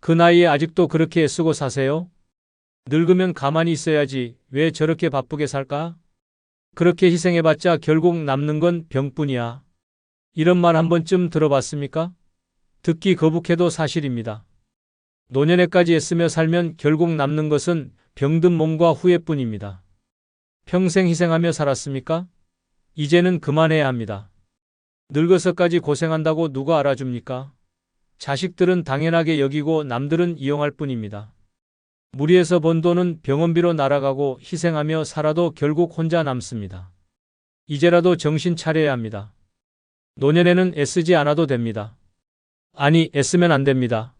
그 나이에 아직도 그렇게 애쓰고 사세요? 늙으면 가만히 있어야지 왜 저렇게 바쁘게 살까? 그렇게 희생해봤자 결국 남는 건 병뿐이야. 이런 말 한 번쯤 들어봤습니까? 듣기 거북해도 사실입니다. 노년에까지 애쓰며 살면 결국 남는 것은 병든 몸과 후회뿐입니다. 평생 희생하며 살았습니까? 이제는 그만해야 합니다. 늙어서까지 고생한다고 누가 알아줍니까? 자식들은 당연하게 여기고 남들은 이용할 뿐입니다. 무리해서 번 돈은 병원비로 날아가고 희생하며 살아도 결국 혼자 남습니다. 이제라도 정신 차려야 합니다. 노년에는 애쓰지 않아도 됩니다. 아니, 애쓰면 안 됩니다.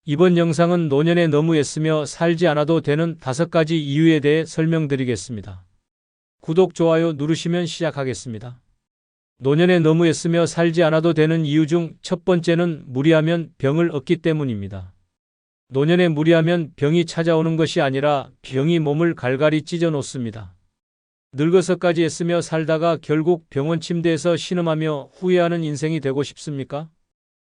이번 영상은 노년에 너무 애쓰며 살지 않아도 되는 5가지 이유에 대해 설명드리겠습니다. 구독, 좋아요 누르시면 시작하겠습니다. 노년에 너무 애쓰며 살지 않아도 되는 이유 중 첫 번째는 무리하면 병을 얻기 때문입니다. 노년에 무리하면 병이 찾아오는 것이 아니라 병이 몸을 갈갈이 찢어 놓습니다. 늙어서까지 애쓰며 살다가 결국 병원 침대에서 신음하며 후회하는 인생이 되고 싶습니까?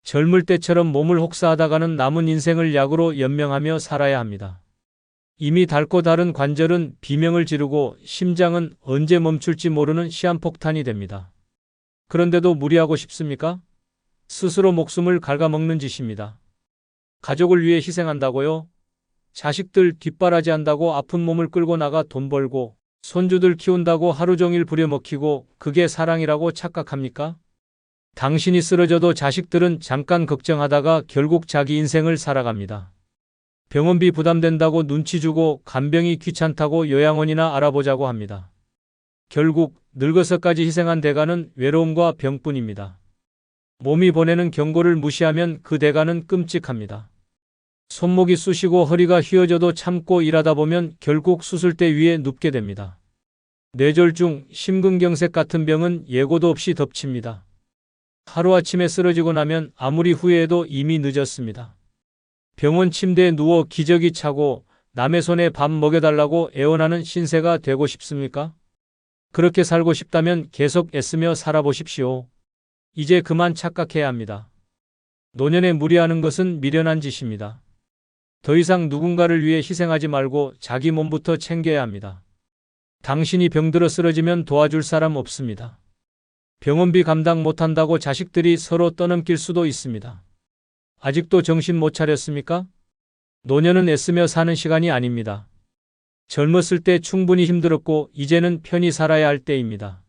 젊을 때처럼 몸을 혹사하다가는 남은 인생을 약으로 연명하며 살아야 합니다. 이미 닳고 닳은 관절은 비명을 지르고 심장은 언제 멈출지 모르는 시한폭탄이 됩니다. 그런데도 무리하고 싶습니까? 스스로 목숨을 갉아먹는 짓입니다. 가족을 위해 희생한다고요? 자식들 뒷바라지한다고 아픈 몸을 끌고 나가 돈 벌고 손주들 키운다고 하루 종일 부려먹히고 그게 사랑이라고 착각합니까? 당신이 쓰러져도 자식들은 잠깐 걱정하다가 결국 자기 인생을 살아갑니다. 병원비 부담된다고 눈치 주고 간병이 귀찮다고 요양원이나 알아보자고 합니다. 결국 늙어서까지 희생한 대가는 외로움과 병뿐입니다. 몸이 보내는 경고를 무시하면 그 대가는 끔찍합니다. 손목이 쑤시고 허리가 휘어져도 참고 일하다 보면 결국 수술대 위에 눕게 됩니다. 뇌졸중, 심근경색 같은 병은 예고도 없이 덮칩니다. 하루아침에 쓰러지고 나면 아무리 후회해도 이미 늦었습니다. 병원 침대에 누워 기저귀 차고 남의 손에 밥 먹여달라고 애원하는 신세가 되고 싶습니까? 그렇게 살고 싶다면 계속 애쓰며 살아보십시오. 이제 그만 착각해야 합니다. 노년에 무리하는 것은 미련한 짓입니다. 더 이상 누군가를 위해 희생하지 말고 자기 몸부터 챙겨야 합니다. 당신이 병들어 쓰러지면 도와줄 사람 없습니다. 병원비 감당 못한다고 자식들이 서로 떠넘길 수도 있습니다. 아직도 정신 못 차렸습니까? 노년은 애쓰며 사는 시간이 아닙니다. 젊었을 때 충분히 힘들었고 이제는 편히 살아야 할 때입니다.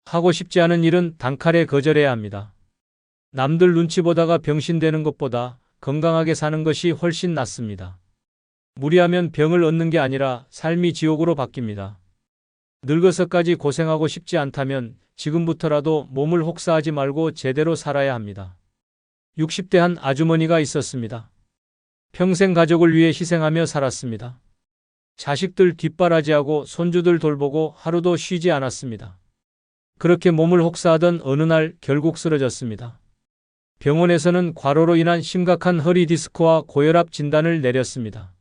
하고 싶지 않은 일은 단칼에 거절해야 합니다. 남들 눈치 보다가 병신되는 것보다 건강하게 사는 것이 훨씬 낫습니다. 무리하면 병을 얻는 게 아니라 삶이 지옥으로 바뀝니다. 늙어서까지 고생하고 싶지 않다면 지금부터라도 몸을 혹사하지 말고 제대로 살아야 합니다. 60대 한 아주머니가 있었습니다. 평생 가족을 위해 희생하며 살았습니다. 자식들 뒷바라지하고 손주들 돌보고 하루도 쉬지 않았습니다. 그렇게 몸을 혹사하던 어느 날 결국 쓰러졌습니다. 병원에서는 과로로 인한 심각한 허리 디스크와 고혈압 진단을 내렸습니다.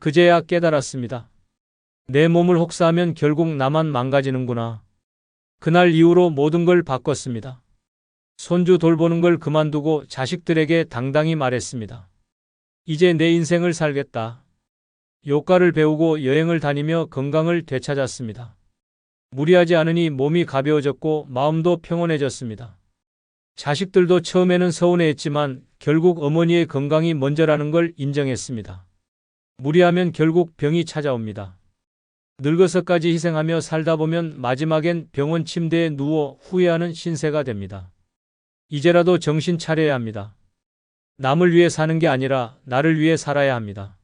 그제야 깨달았습니다. 내 몸을 혹사하면 결국 나만 망가지는구나. 그날 이후로 모든 걸 바꿨습니다. 손주 돌보는 걸 그만두고 자식들에게 당당히 말했습니다. 이제 내 인생을 살겠다. 요가를 배우고 여행을 다니며 건강을 되찾았습니다. 무리하지 않으니 몸이 가벼워졌고 마음도 평온해졌습니다. 자식들도 처음에는 서운해했지만 결국 어머니의 건강이 먼저라는 걸 인정했습니다. 무리하면 결국 병이 찾아옵니다. 늙어서까지 희생하며 살다 보면 마지막엔 병원 침대에 누워 후회하는 신세가 됩니다. 이제라도 정신 차려야 합니다. 남을 위해 사는 게 아니라 나를 위해 살아야 합니다.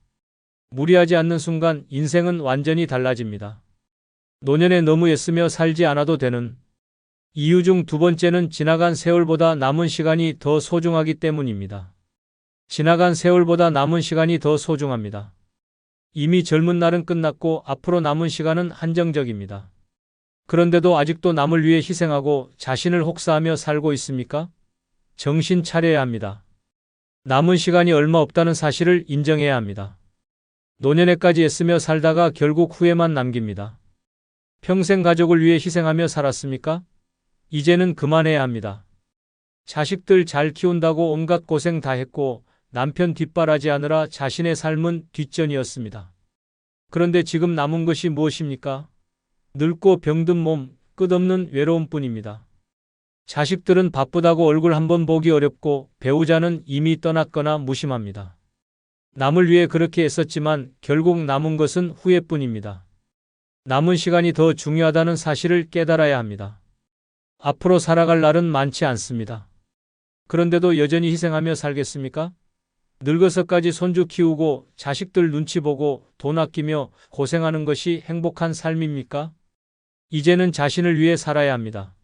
무리하지 않는 순간 인생은 완전히 달라집니다. 노년에 너무 애쓰며 살지 않아도 되는 이유 중 두 번째는 지나간 세월보다 남은 시간이 더 소중하기 때문입니다. 지나간 세월보다 남은 시간이 더 소중합니다. 이미 젊은 날은 끝났고 앞으로 남은 시간은 한정적입니다. 그런데도 아직도 남을 위해 희생하고 자신을 혹사하며 살고 있습니까? 정신 차려야 합니다. 남은 시간이 얼마 없다는 사실을 인정해야 합니다. 노년에까지 애쓰며 살다가 결국 후회만 남깁니다. 평생 가족을 위해 희생하며 살았습니까? 이제는 그만해야 합니다. 자식들 잘 키운다고 온갖 고생 다 했고 남편 뒷바라지하느라 자신의 삶은 뒷전이었습니다. 그런데 지금 남은 것이 무엇입니까? 늙고 병든 몸, 끝없는 외로움뿐입니다. 자식들은 바쁘다고 얼굴 한번 보기 어렵고 배우자는 이미 떠났거나 무심합니다. 남을 위해 그렇게 애썼지만 결국 남은 것은 후회뿐입니다. 남은 시간이 더 중요하다는 사실을 깨달아야 합니다. 앞으로 살아갈 날은 많지 않습니다. 그런데도 여전히 희생하며 살겠습니까? 늙어서까지 손주 키우고 자식들 눈치 보고 돈 아끼며 고생하는 것이 행복한 삶입니까? 이제는 자신을 위해 살아야 합니다.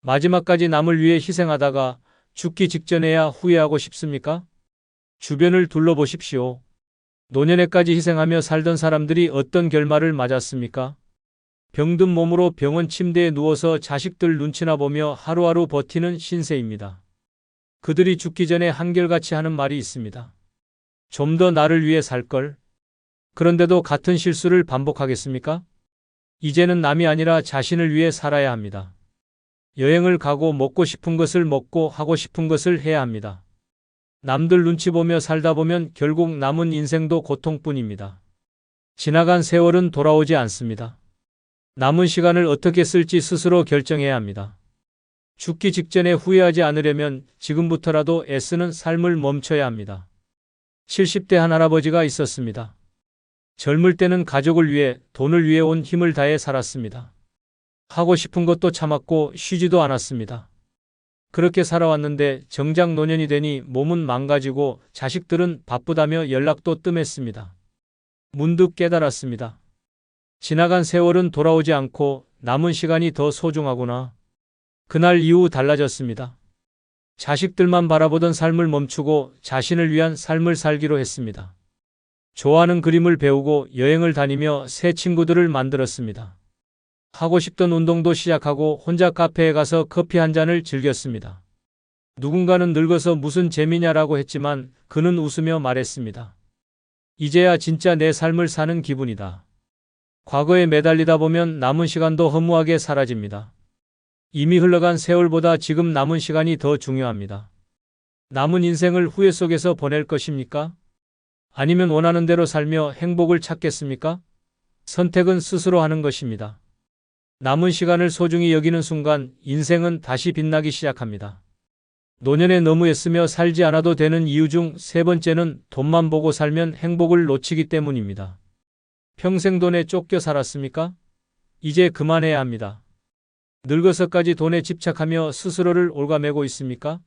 마지막까지 남을 위해 희생하다가 죽기 직전에야 후회하고 싶습니까? 주변을 둘러보십시오. 노년에까지 희생하며 살던 사람들이 어떤 결말을 맞았습니까? 병든 몸으로 병원 침대에 누워서 자식들 눈치나 보며 하루하루 버티는 신세입니다. 그들이 죽기 전에 한결같이 하는 말이 있습니다. 좀 더 나를 위해 살걸. 그런데도 같은 실수를 반복하겠습니까? 이제는 남이 아니라 자신을 위해 살아야 합니다. 여행을 가고 먹고 싶은 것을 먹고 하고 싶은 것을 해야 합니다. 남들 눈치 보며 살다 보면 결국 남은 인생도 고통뿐입니다. 지나간 세월은 돌아오지 않습니다. 남은 시간을 어떻게 쓸지 스스로 결정해야 합니다. 죽기 직전에 후회하지 않으려면 지금부터라도 애쓰는 삶을 멈춰야 합니다. 70대 한 할아버지가 있었습니다. 젊을 때는 가족을 위해 돈을 위해 온 힘을 다해 살았습니다. 하고 싶은 것도 참았고 쉬지도 않았습니다. 그렇게 살아왔는데 정작 노년이 되니 몸은 망가지고 자식들은 바쁘다며 연락도 뜸했습니다. 문득 깨달았습니다. 지나간 세월은 돌아오지 않고 남은 시간이 더 소중하구나. 그날 이후 달라졌습니다. 자식들만 바라보던 삶을 멈추고 자신을 위한 삶을 살기로 했습니다. 좋아하는 그림을 배우고 여행을 다니며 새 친구들을 만들었습니다. 하고 싶던 운동도 시작하고 혼자 카페에 가서 커피 한 잔을 즐겼습니다. 누군가는 늙어서 무슨 재미냐라고 했지만 그는 웃으며 말했습니다. 이제야 진짜 내 삶을 사는 기분이다. 과거에 매달리다 보면 남은 시간도 허무하게 사라집니다. 이미 흘러간 세월보다 지금 남은 시간이 더 중요합니다. 남은 인생을 후회 속에서 보낼 것입니까? 아니면 원하는 대로 살며 행복을 찾겠습니까? 선택은 스스로 하는 것입니다. 남은 시간을 소중히 여기는 순간 인생은 다시 빛나기 시작합니다. 노년에 너무 애쓰며 살지 않아도 되는 이유 중 세 번째는 돈만 보고 살면 행복을 놓치기 때문입니다. 평생 돈에 쫓겨 살았습니까? 이제 그만해야 합니다. 늙어서까지 돈에 집착하며 스스로를 옭아매고 있습니까?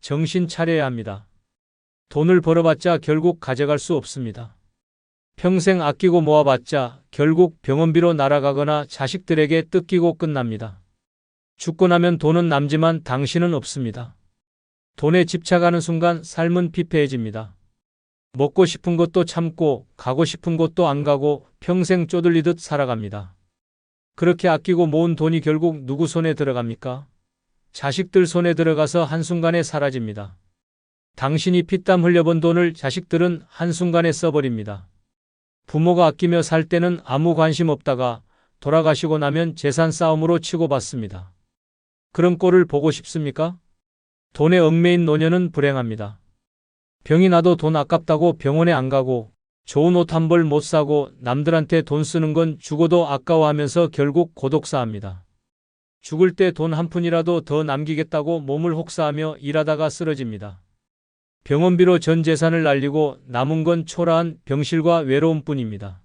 정신 차려야 합니다. 돈을 벌어봤자 결국 가져갈 수 없습니다. 평생 아끼고 모아봤자 결국 병원비로 날아가거나 자식들에게 뜯기고 끝납니다. 죽고 나면 돈은 남지만 당신은 없습니다. 돈에 집착하는 순간 삶은 피폐해집니다. 먹고 싶은 것도 참고 가고 싶은 곳도 안 가고 평생 쪼들리듯 살아갑니다. 그렇게 아끼고 모은 돈이 결국 누구 손에 들어갑니까? 자식들 손에 들어가서 한순간에 사라집니다. 당신이 피땀 흘려본 돈을 자식들은 한순간에 써버립니다. 부모가 아끼며 살 때는 아무 관심 없다가 돌아가시고 나면 재산 싸움으로 치고받습니다. 그런 꼴을 보고 싶습니까? 돈에 얽매인 노년은 불행합니다. 병이 나도 돈 아깝다고 병원에 안 가고 좋은 옷 한 벌 못 사고 남들한테 돈 쓰는 건 죽어도 아까워하면서 결국 고독사합니다. 죽을 때 돈 한 푼이라도 더 남기겠다고 몸을 혹사하며 일하다가 쓰러집니다. 병원비로 전 재산을 날리고 남은 건 초라한 병실과 외로움뿐입니다.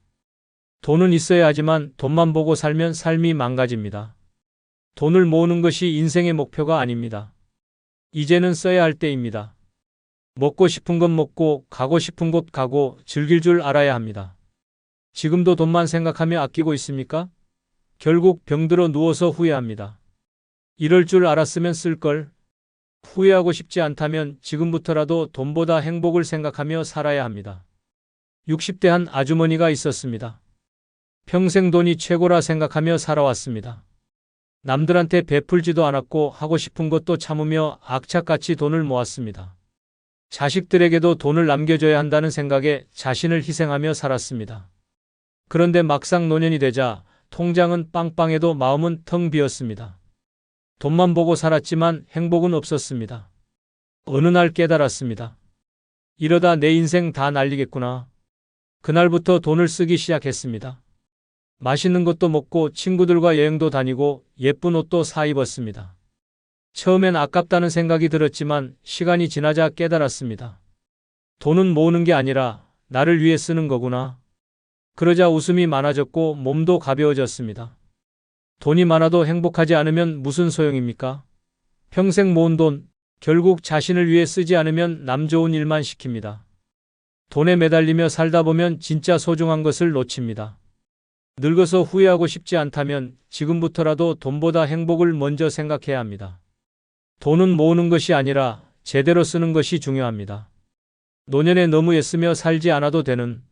돈은 있어야 하지만 돈만 보고 살면 삶이 망가집니다. 돈을 모으는 것이 인생의 목표가 아닙니다. 이제는 써야 할 때입니다. 먹고 싶은 것 먹고 가고 싶은 곳 가고 즐길 줄 알아야 합니다. 지금도 돈만 생각하며 아끼고 있습니까? 결국 병들어 누워서 후회합니다. 이럴 줄 알았으면 쓸걸. 후회하고 싶지 않다면 지금부터라도 돈보다 행복을 생각하며 살아야 합니다. 60대 한 아주머니가 있었습니다. 평생 돈이 최고라 생각하며 살아왔습니다. 남들한테 베풀지도 않았고 하고 싶은 것도 참으며 악착같이 돈을 모았습니다. 자식들에게도 돈을 남겨줘야 한다는 생각에 자신을 희생하며 살았습니다. 그런데 막상 노년이 되자 통장은 빵빵해도 마음은 텅 비었습니다. 돈만 보고 살았지만 행복은 없었습니다. 어느 날 깨달았습니다. 이러다 내 인생 다 날리겠구나. 그날부터 돈을 쓰기 시작했습니다. 맛있는 것도 먹고 친구들과 여행도 다니고 예쁜 옷도 사 입었습니다. 처음엔 아깝다는 생각이 들었지만 시간이 지나자 깨달았습니다. 돈은 모으는 게 아니라 나를 위해 쓰는 거구나. 그러자 웃음이 많아졌고 몸도 가벼워졌습니다. 돈이 많아도 행복하지 않으면 무슨 소용입니까? 평생 모은 돈, 결국 자신을 위해 쓰지 않으면 남 좋은 일만 시킵니다. 돈에 매달리며 살다 보면 진짜 소중한 것을 놓칩니다. 늙어서 후회하고 싶지 않다면 지금부터라도 돈보다 행복을 먼저 생각해야 합니다. 돈은 모으는 것이 아니라 제대로 쓰는 것이 중요합니다. 노년에 너무 애쓰며 살지 않아도 되는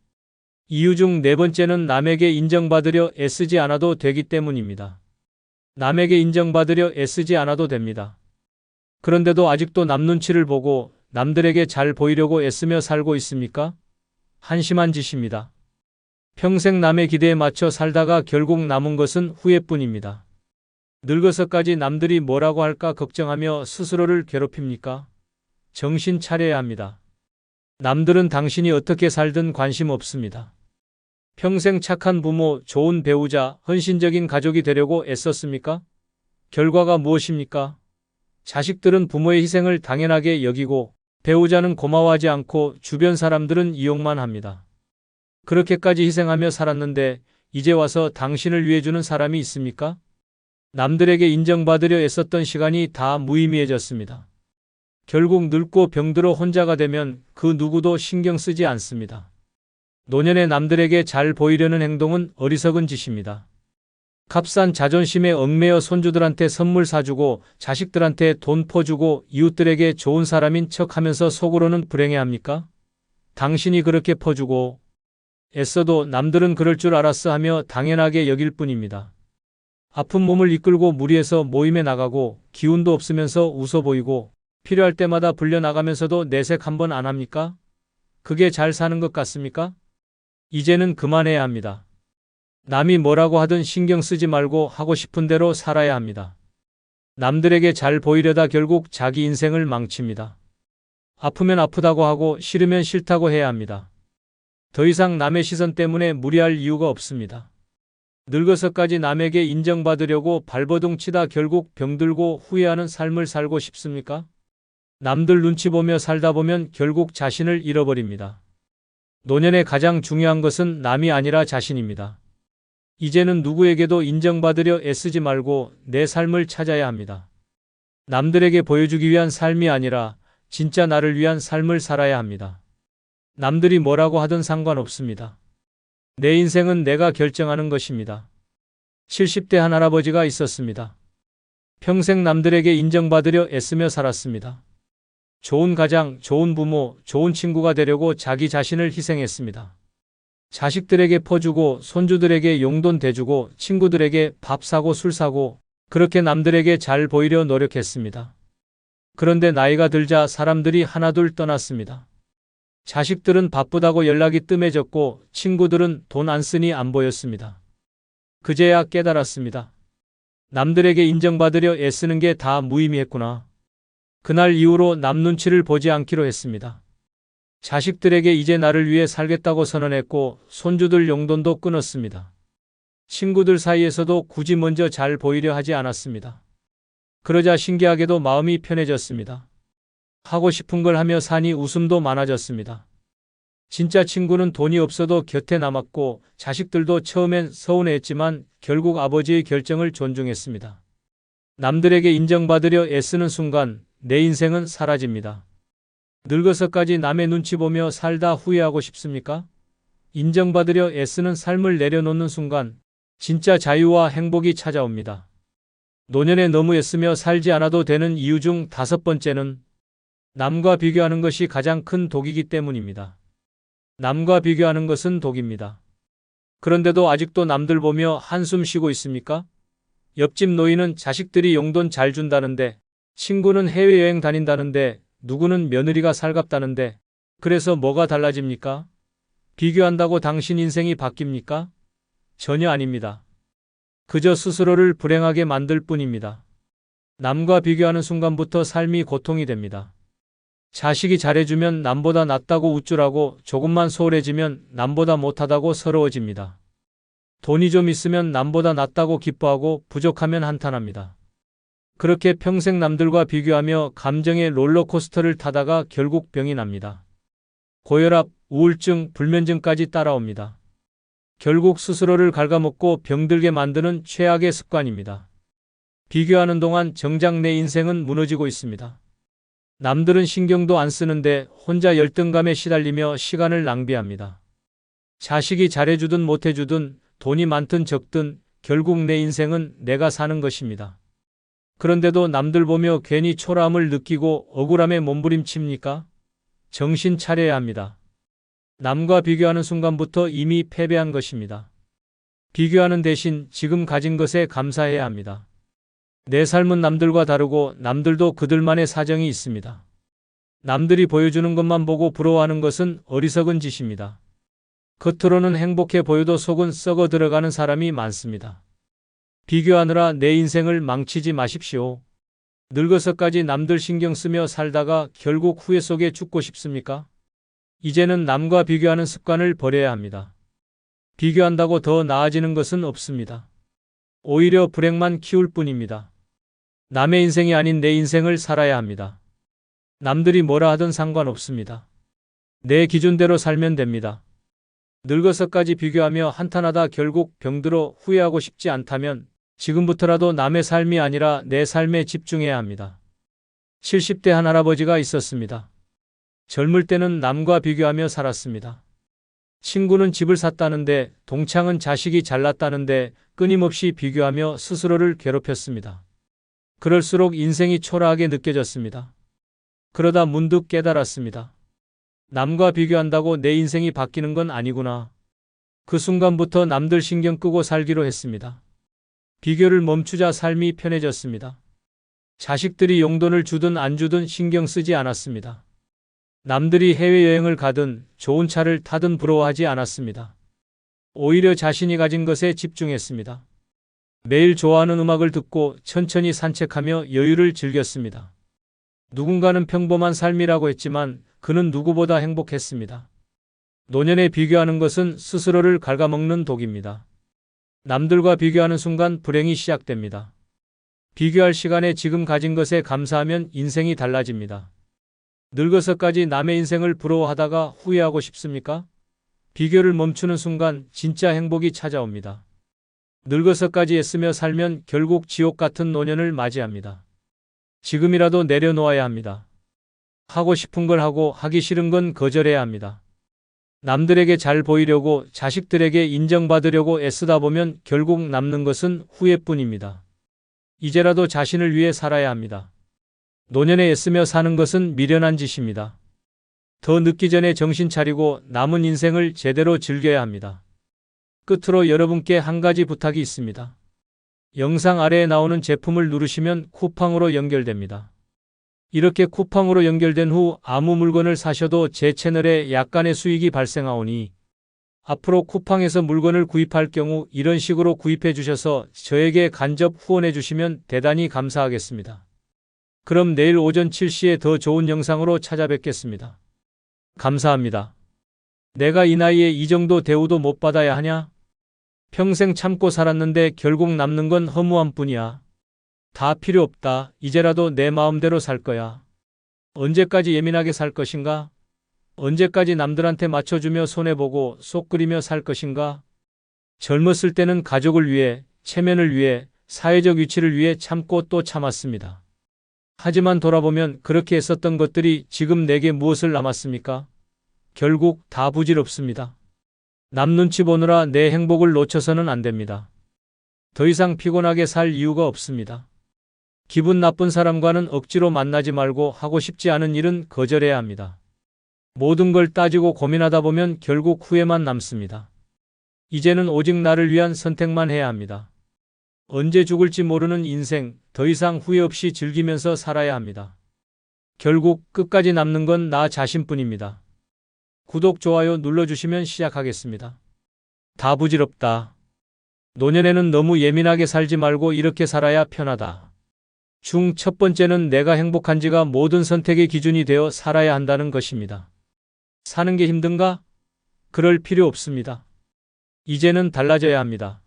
이유 중 네 번째는 남에게 인정받으려 애쓰지 않아도 되기 때문입니다. 남에게 인정받으려 애쓰지 않아도 됩니다. 그런데도 아직도 남 눈치를 보고 남들에게 잘 보이려고 애쓰며 살고 있습니까? 한심한 짓입니다. 평생 남의 기대에 맞춰 살다가 결국 남은 것은 후회뿐입니다. 늙어서까지 남들이 뭐라고 할까 걱정하며 스스로를 괴롭힙니까? 정신 차려야 합니다. 남들은 당신이 어떻게 살든 관심 없습니다. 평생 착한 부모, 좋은 배우자, 헌신적인 가족이 되려고 애썼습니까? 결과가 무엇입니까? 자식들은 부모의 희생을 당연하게 여기고 배우자는 고마워하지 않고 주변 사람들은 이용만 합니다. 그렇게까지 희생하며 살았는데 이제 와서 당신을 위해 주는 사람이 있습니까? 남들에게 인정받으려 애썼던 시간이 다 무의미해졌습니다. 결국 늙고 병들어 혼자가 되면 그 누구도 신경 쓰지 않습니다. 노년에 남들에게 잘 보이려는 행동은 어리석은 짓입니다. 값싼 자존심에 얽매여 손주들한테 선물 사주고 자식들한테 돈 퍼주고 이웃들에게 좋은 사람인 척하면서 속으로는 불행해합니까? 당신이 그렇게 퍼주고 애써도 남들은 그럴 줄 알았어 하며 당연하게 여길 뿐입니다. 아픈 몸을 이끌고 무리해서 모임에 나가고 기운도 없으면서 웃어 보이고 필요할 때마다 불려나가면서도 내색 한번 안 합니까? 그게 잘 사는 것 같습니까? 이제는 그만해야 합니다. 남이 뭐라고 하든 신경 쓰지 말고 하고 싶은 대로 살아야 합니다. 남들에게 잘 보이려다 결국 자기 인생을 망칩니다. 아프면 아프다고 하고 싫으면 싫다고 해야 합니다. 더 이상 남의 시선 때문에 무리할 이유가 없습니다. 늙어서까지 남에게 인정받으려고 발버둥 치다 결국 병들고 후회하는 삶을 살고 싶습니까? 남들 눈치 보며 살다 보면 결국 자신을 잃어버립니다. 노년에 가장 중요한 것은 남이 아니라 자신입니다. 이제는 누구에게도 인정받으려 애쓰지 말고 내 삶을 찾아야 합니다. 남들에게 보여주기 위한 삶이 아니라 진짜 나를 위한 삶을 살아야 합니다. 남들이 뭐라고 하든 상관없습니다. 내 인생은 내가 결정하는 것입니다. 70대 한 할아버지가 있었습니다. 평생 남들에게 인정받으려 애쓰며 살았습니다. 좋은 가장, 좋은 부모, 좋은 친구가 되려고 자기 자신을 희생했습니다. 자식들에게 퍼주고 손주들에게 용돈 대주고 친구들에게 밥 사고 술 사고 그렇게 남들에게 잘 보이려 노력했습니다. 그런데 나이가 들자 사람들이 하나둘 떠났습니다. 자식들은 바쁘다고 연락이 뜸해졌고 친구들은 돈 안 쓰니 안 보였습니다. 그제야 깨달았습니다. 남들에게 인정받으려 애쓰는 게 다 무의미했구나. 그날 이후로 남 눈치를 보지 않기로 했습니다. 자식들에게 이제 나를 위해 살겠다고 선언했고 손주들 용돈도 끊었습니다. 친구들 사이에서도 굳이 먼저 잘 보이려 하지 않았습니다. 그러자 신기하게도 마음이 편해졌습니다. 하고 싶은 걸 하며 사니 웃음도 많아졌습니다. 진짜 친구는 돈이 없어도 곁에 남았고 자식들도 처음엔 서운해했지만 결국 아버지의 결정을 존중했습니다. 남들에게 인정받으려 애쓰는 순간 내 인생은 사라집니다. 늙어서까지 남의 눈치 보며 살다 후회하고 싶습니까? 인정받으려 애쓰는 삶을 내려놓는 순간 진짜 자유와 행복이 찾아옵니다. 노년에 너무 애쓰며 살지 않아도 되는 이유 중 5번째는 남과 비교하는 것이 가장 큰 독이기 때문입니다. 남과 비교하는 것은 독입니다. 그런데도 아직도 남들 보며 한숨 쉬고 있습니까? 옆집 노인은 자식들이 용돈 잘 준다는데, 친구는 해외여행 다닌다는데, 누구는 며느리가 살갑다는데, 그래서 뭐가 달라집니까? 비교한다고 당신 인생이 바뀝니까? 전혀 아닙니다. 그저 스스로를 불행하게 만들 뿐입니다. 남과 비교하는 순간부터 삶이 고통이 됩니다. 자식이 잘해주면 남보다 낫다고 우쭐하고 조금만 소홀해지면 남보다 못하다고 서러워집니다. 돈이 좀 있으면 남보다 낫다고 기뻐하고 부족하면 한탄합니다. 그렇게 평생 남들과 비교하며 감정의 롤러코스터를 타다가 결국 병이 납니다. 고혈압, 우울증, 불면증까지 따라옵니다. 결국 스스로를 갉아먹고 병들게 만드는 최악의 습관입니다. 비교하는 동안 정작 내 인생은 무너지고 있습니다. 남들은 신경도 안 쓰는데 혼자 열등감에 시달리며 시간을 낭비합니다. 자식이 잘해주든 못해주든 돈이 많든 적든 결국 내 인생은 내가 사는 것입니다. 그런데도 남들 보며 괜히 초라함을 느끼고 억울함에 몸부림칩니까? 정신 차려야 합니다. 남과 비교하는 순간부터 이미 패배한 것입니다. 비교하는 대신 지금 가진 것에 감사해야 합니다. 내 삶은 남들과 다르고 남들도 그들만의 사정이 있습니다. 남들이 보여주는 것만 보고 부러워하는 것은 어리석은 짓입니다. 겉으로는 행복해 보여도 속은 썩어 들어가는 사람이 많습니다. 비교하느라 내 인생을 망치지 마십시오. 늙어서까지 남들 신경 쓰며 살다가 결국 후회 속에 죽고 싶습니까? 이제는 남과 비교하는 습관을 버려야 합니다. 비교한다고 더 나아지는 것은 없습니다. 오히려 불행만 키울 뿐입니다. 남의 인생이 아닌 내 인생을 살아야 합니다. 남들이 뭐라 하든 상관없습니다. 내 기준대로 살면 됩니다. 늙어서까지 비교하며 한탄하다 결국 병들어 후회하고 싶지 않다면 지금부터라도 남의 삶이 아니라 내 삶에 집중해야 합니다. 70대 한 할아버지가 있었습니다. 젊을 때는 남과 비교하며 살았습니다. 친구는 집을 샀다는데 동창은 자식이 잘났다는데 끊임없이 비교하며 스스로를 괴롭혔습니다. 그럴수록 인생이 초라하게 느껴졌습니다. 그러다 문득 깨달았습니다. 남과 비교한다고 내 인생이 바뀌는 건 아니구나. 그 순간부터 남들 신경 끄고 살기로 했습니다. 비교를 멈추자 삶이 편해졌습니다. 자식들이 용돈을 주든 안 주든 신경 쓰지 않았습니다. 남들이 해외여행을 가든 좋은 차를 타든 부러워하지 않았습니다. 오히려 자신이 가진 것에 집중했습니다. 매일 좋아하는 음악을 듣고 천천히 산책하며 여유를 즐겼습니다. 누군가는 평범한 삶이라고 했지만 그는 누구보다 행복했습니다. 노년에 비교하는 것은 스스로를 갉아먹는 독입니다. 남들과 비교하는 순간 불행이 시작됩니다. 비교할 시간에 지금 가진 것에 감사하면 인생이 달라집니다. 늙어서까지 남의 인생을 부러워하다가 후회하고 싶습니까? 비교를 멈추는 순간 진짜 행복이 찾아옵니다. 늙어서까지 애쓰며 살면 결국 지옥 같은 노년을 맞이합니다. 지금이라도 내려놓아야 합니다. 하고 싶은 걸 하고 하기 싫은 건 거절해야 합니다. 남들에게 잘 보이려고 자식들에게 인정받으려고 애쓰다 보면 결국 남는 것은 후회뿐입니다. 이제라도 자신을 위해 살아야 합니다. 노년에 애쓰며 사는 것은 미련한 짓입니다. 더 늦기 전에 정신 차리고 남은 인생을 제대로 즐겨야 합니다. 끝으로 여러분께 한 가지 부탁이 있습니다. 영상 아래에 나오는 제품을 누르시면 쿠팡으로 연결됩니다. 이렇게 쿠팡으로 연결된 후 아무 물건을 사셔도 제 채널에 약간의 수익이 발생하오니 앞으로 쿠팡에서 물건을 구입할 경우 이런 식으로 구입해 주셔서 저에게 간접 후원해 주시면 대단히 감사하겠습니다. 그럼 내일 오전 7시에 더 좋은 영상으로 찾아뵙겠습니다. 감사합니다. 내가 이 나이에 이 정도 대우도 못 받아야 하냐? 평생 참고 살았는데 결국 남는 건 허무함 뿐이야. 다 필요 없다. 이제라도 내 마음대로 살 거야. 언제까지 예민하게 살 것인가? 언제까지 남들한테 맞춰주며 손해보고 속 끓이며 살 것인가? 젊었을 때는 가족을 위해, 체면을 위해, 사회적 위치를 위해 참고 또 참았습니다. 하지만 돌아보면 그렇게 했었던 것들이 지금 내게 무엇을 남았습니까? 결국 다 부질없습니다. 남 눈치 보느라 내 행복을 놓쳐서는 안 됩니다. 더 이상 피곤하게 살 이유가 없습니다. 기분 나쁜 사람과는 억지로 만나지 말고 하고 싶지 않은 일은 거절해야 합니다. 모든 걸 따지고 고민하다 보면 결국 후회만 남습니다. 이제는 오직 나를 위한 선택만 해야 합니다. 언제 죽을지 모르는 인생, 더 이상 후회 없이 즐기면서 살아야 합니다. 결국 끝까지 남는 건 나 자신뿐입니다. 구독, 좋아요 눌러주시면 시작하겠습니다. 다 부질없다. 노년에는 너무 예민하게 살지 말고 이렇게 살아야 편하다. 중 첫 번째는 내가 행복한지가 모든 선택의 기준이 되어 살아야 한다는 것입니다. 사는 게 힘든가? 그럴 필요 없습니다. 이제는 달라져야 합니다.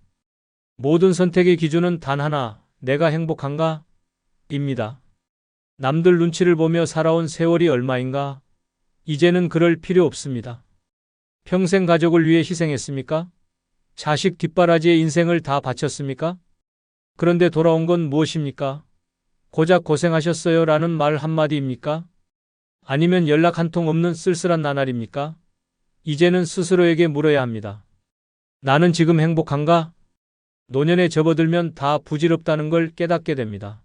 모든 선택의 기준은 단 하나, 내가 행복한가? 입니다. 남들 눈치를 보며 살아온 세월이 얼마인가? 이제는 그럴 필요 없습니다. 평생 가족을 위해 희생했습니까? 자식 뒷바라지에 인생을 다 바쳤습니까? 그런데 돌아온 건 무엇입니까? 고작 고생하셨어요 라는 말 한마디입니까? 아니면 연락 한 통 없는 쓸쓸한 나날입니까? 이제는 스스로에게 물어야 합니다. 나는 지금 행복한가? 노년에 접어들면 다 부질없다는 걸 깨닫게 됩니다.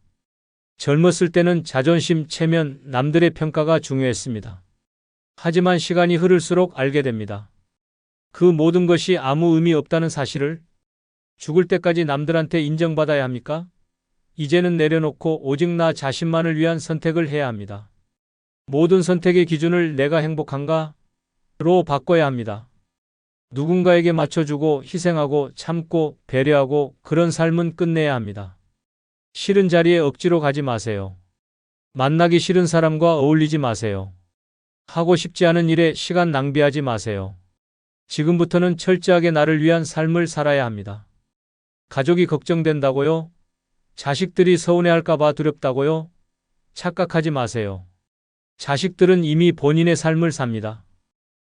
젊었을 때는 자존심, 체면, 남들의 평가가 중요했습니다. 하지만 시간이 흐를수록 알게 됩니다. 그 모든 것이 아무 의미 없다는 사실을. 죽을 때까지 남들한테 인정받아야 합니까? 이제는 내려놓고 오직 나 자신만을 위한 선택을 해야 합니다. 모든 선택의 기준을 내가 행복한가? 로 바꿔야 합니다. 누군가에게 맞춰주고 희생하고 참고 배려하고 그런 삶은 끝내야 합니다. 싫은 자리에 억지로 가지 마세요. 만나기 싫은 사람과 어울리지 마세요. 하고 싶지 않은 일에 시간 낭비하지 마세요. 지금부터는 철저하게 나를 위한 삶을 살아야 합니다. 가족이 걱정된다고요? 자식들이 서운해할까봐 두렵다고요? 착각하지 마세요. 자식들은 이미 본인의 삶을 삽니다.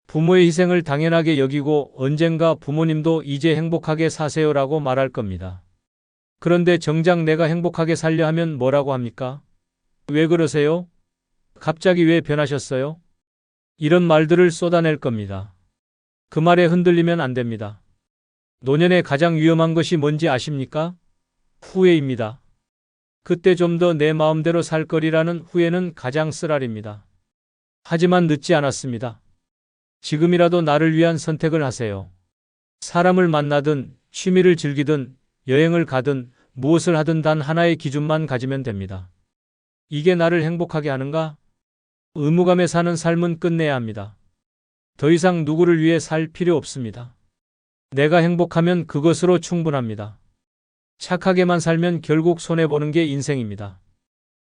부모의 희생을 당연하게 여기고 언젠가 부모님도 이제 행복하게 사세요라고 말할 겁니다. 그런데 정작 내가 행복하게 살려 하면 뭐라고 합니까? 왜 그러세요? 갑자기 왜 변하셨어요? 이런 말들을 쏟아낼 겁니다. 그 말에 흔들리면 안 됩니다. 노년에 가장 위험한 것이 뭔지 아십니까? 후회입니다. 그때 좀 더 내 마음대로 살 거리라는 후회는 가장 쓰라립니다. 하지만 늦지 않았습니다. 지금이라도 나를 위한 선택을 하세요. 사람을 만나든 취미를 즐기든 여행을 가든 무엇을 하든 단 하나의 기준만 가지면 됩니다. 이게 나를 행복하게 하는가? 의무감에 사는 삶은 끝내야 합니다. 더 이상 누구를 위해 살 필요 없습니다. 내가 행복하면 그것으로 충분합니다. 착하게만 살면 결국 손해보는 게 인생입니다.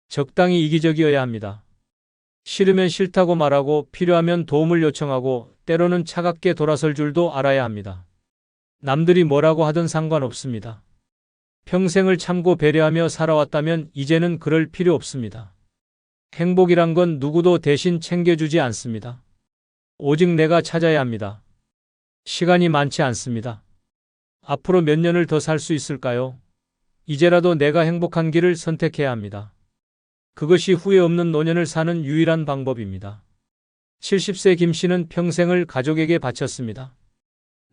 적당히 이기적이어야 합니다. 싫으면 싫다고 말하고 필요하면 도움을 요청하고 때로는 차갑게 돌아설 줄도 알아야 합니다. 남들이 뭐라고 하든 상관없습니다. 평생을 참고 배려하며 살아왔다면 이제는 그럴 필요 없습니다. 행복이란 건 누구도 대신 챙겨주지 않습니다. 오직 내가 찾아야 합니다. 시간이 많지 않습니다. 앞으로 몇 년을 더 살 수 있을까요? 이제라도 내가 행복한 길을 선택해야 합니다. 그것이 후회 없는 노년을 사는 유일한 방법입니다. 70세 김 씨는 평생을 가족에게 바쳤습니다.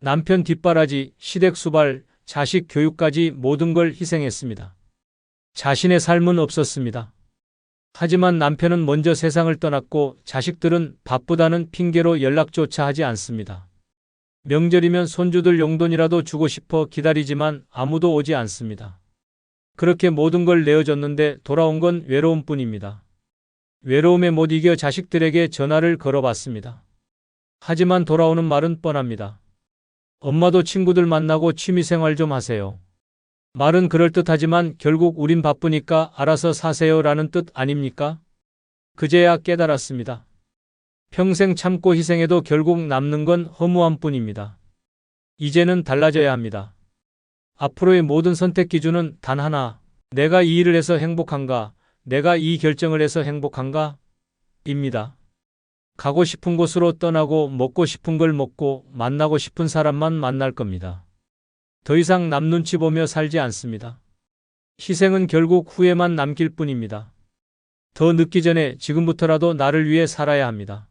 남편 뒷바라지, 시댁 수발, 자식 교육까지 모든 걸 희생했습니다. 자신의 삶은 없었습니다. 하지만 남편은 먼저 세상을 떠났고 자식들은 바쁘다는 핑계로 연락조차 하지 않습니다. 명절이면 손주들 용돈이라도 주고 싶어 기다리지만 아무도 오지 않습니다. 그렇게 모든 걸 내어줬는데 돌아온 건 외로움뿐입니다. 외로움에 못 이겨 자식들에게 전화를 걸어봤습니다. 하지만 돌아오는 말은 뻔합니다. 엄마도 친구들 만나고 취미생활 좀 하세요. 말은 그럴듯하지만 결국 우린 바쁘니까 알아서 사세요 라는 뜻 아닙니까? 그제야 깨달았습니다. 평생 참고 희생해도 결국 남는 건 허무함 뿐입니다. 이제는 달라져야 합니다. 앞으로의 모든 선택 기준은 단 하나, 내가 이 일을 해서 행복한가, 내가 이 결정을 해서 행복한가? 입니다. 가고 싶은 곳으로 떠나고 먹고 싶은 걸 먹고 만나고 싶은 사람만 만날 겁니다. 더 이상 남 눈치 보며 살지 않습니다. 희생은 결국 후회만 남길 뿐입니다. 더 늦기 전에 지금부터라도 나를 위해 살아야 합니다.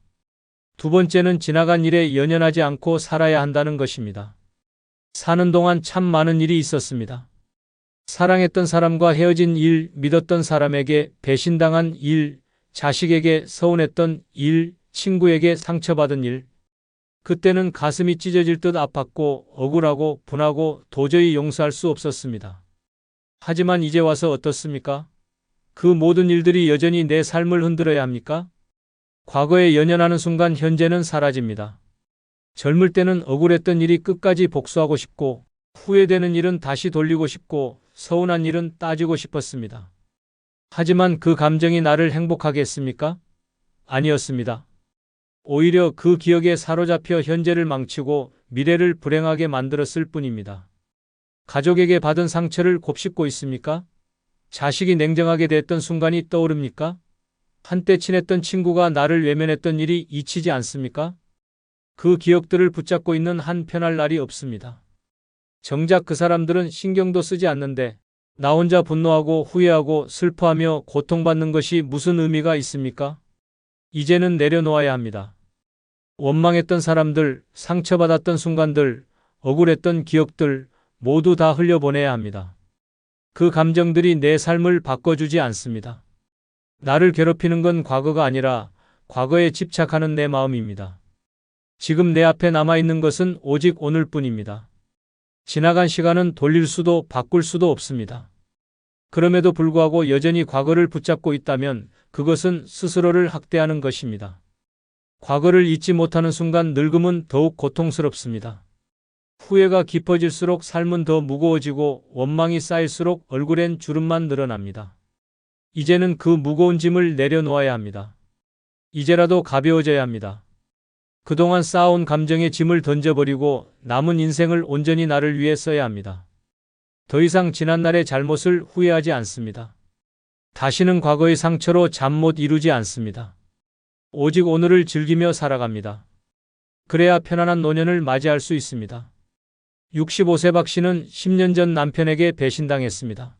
두 번째는 지나간 일에 연연하지 않고 살아야 한다는 것입니다. 사는 동안 참 많은 일이 있었습니다. 사랑했던 사람과 헤어진 일, 믿었던 사람에게 배신당한 일, 자식에게 서운했던 일, 친구에게 상처받은 일. 그때는 가슴이 찢어질 듯 아팠고 억울하고 분하고 도저히 용서할 수 없었습니다. 하지만 이제 와서 어떻습니까? 그 모든 일들이 여전히 내 삶을 흔들어야 합니까? 과거에 연연하는 순간 현재는 사라집니다. 젊을 때는 억울했던 일이 끝까지 복수하고 싶고 후회되는 일은 다시 돌리고 싶고 서운한 일은 따지고 싶었습니다. 하지만 그 감정이 나를 행복하게 했습니까? 아니었습니다. 오히려 그 기억에 사로잡혀 현재를 망치고 미래를 불행하게 만들었을 뿐입니다. 가족에게 받은 상처를 곱씹고 있습니까? 자식이 냉정하게 대했던 순간이 떠오릅니까? 한때 친했던 친구가 나를 외면했던 일이 잊히지 않습니까? 그 기억들을 붙잡고 있는 한 편할 날이 없습니다. 정작 그 사람들은 신경도 쓰지 않는데 나 혼자 분노하고 후회하고 슬퍼하며 고통받는 것이 무슨 의미가 있습니까? 이제는 내려놓아야 합니다. 원망했던 사람들, 상처받았던 순간들, 억울했던 기억들 모두 다 흘려보내야 합니다. 그 감정들이 내 삶을 바꿔주지 않습니다. 나를 괴롭히는 건 과거가 아니라 과거에 집착하는 내 마음입니다. 지금 내 앞에 남아있는 것은 오직 오늘뿐입니다. 지나간 시간은 돌릴 수도 바꿀 수도 없습니다. 그럼에도 불구하고 여전히 과거를 붙잡고 있다면 그것은 스스로를 학대하는 것입니다. 과거를 잊지 못하는 순간 늙음은 더욱 고통스럽습니다. 후회가 깊어질수록 삶은 더 무거워지고 원망이 쌓일수록 얼굴엔 주름만 늘어납니다. 이제는 그 무거운 짐을 내려놓아야 합니다. 이제라도 가벼워져야 합니다. 그동안 쌓아온 감정의 짐을 던져버리고 남은 인생을 온전히 나를 위해 써야 합니다. 더 이상 지난날의 잘못을 후회하지 않습니다. 다시는 과거의 상처로 잠 못 이루지 않습니다. 오직 오늘을 즐기며 살아갑니다. 그래야 편안한 노년을 맞이할 수 있습니다. 65세 박 씨는 10년 전 남편에게 배신당했습니다.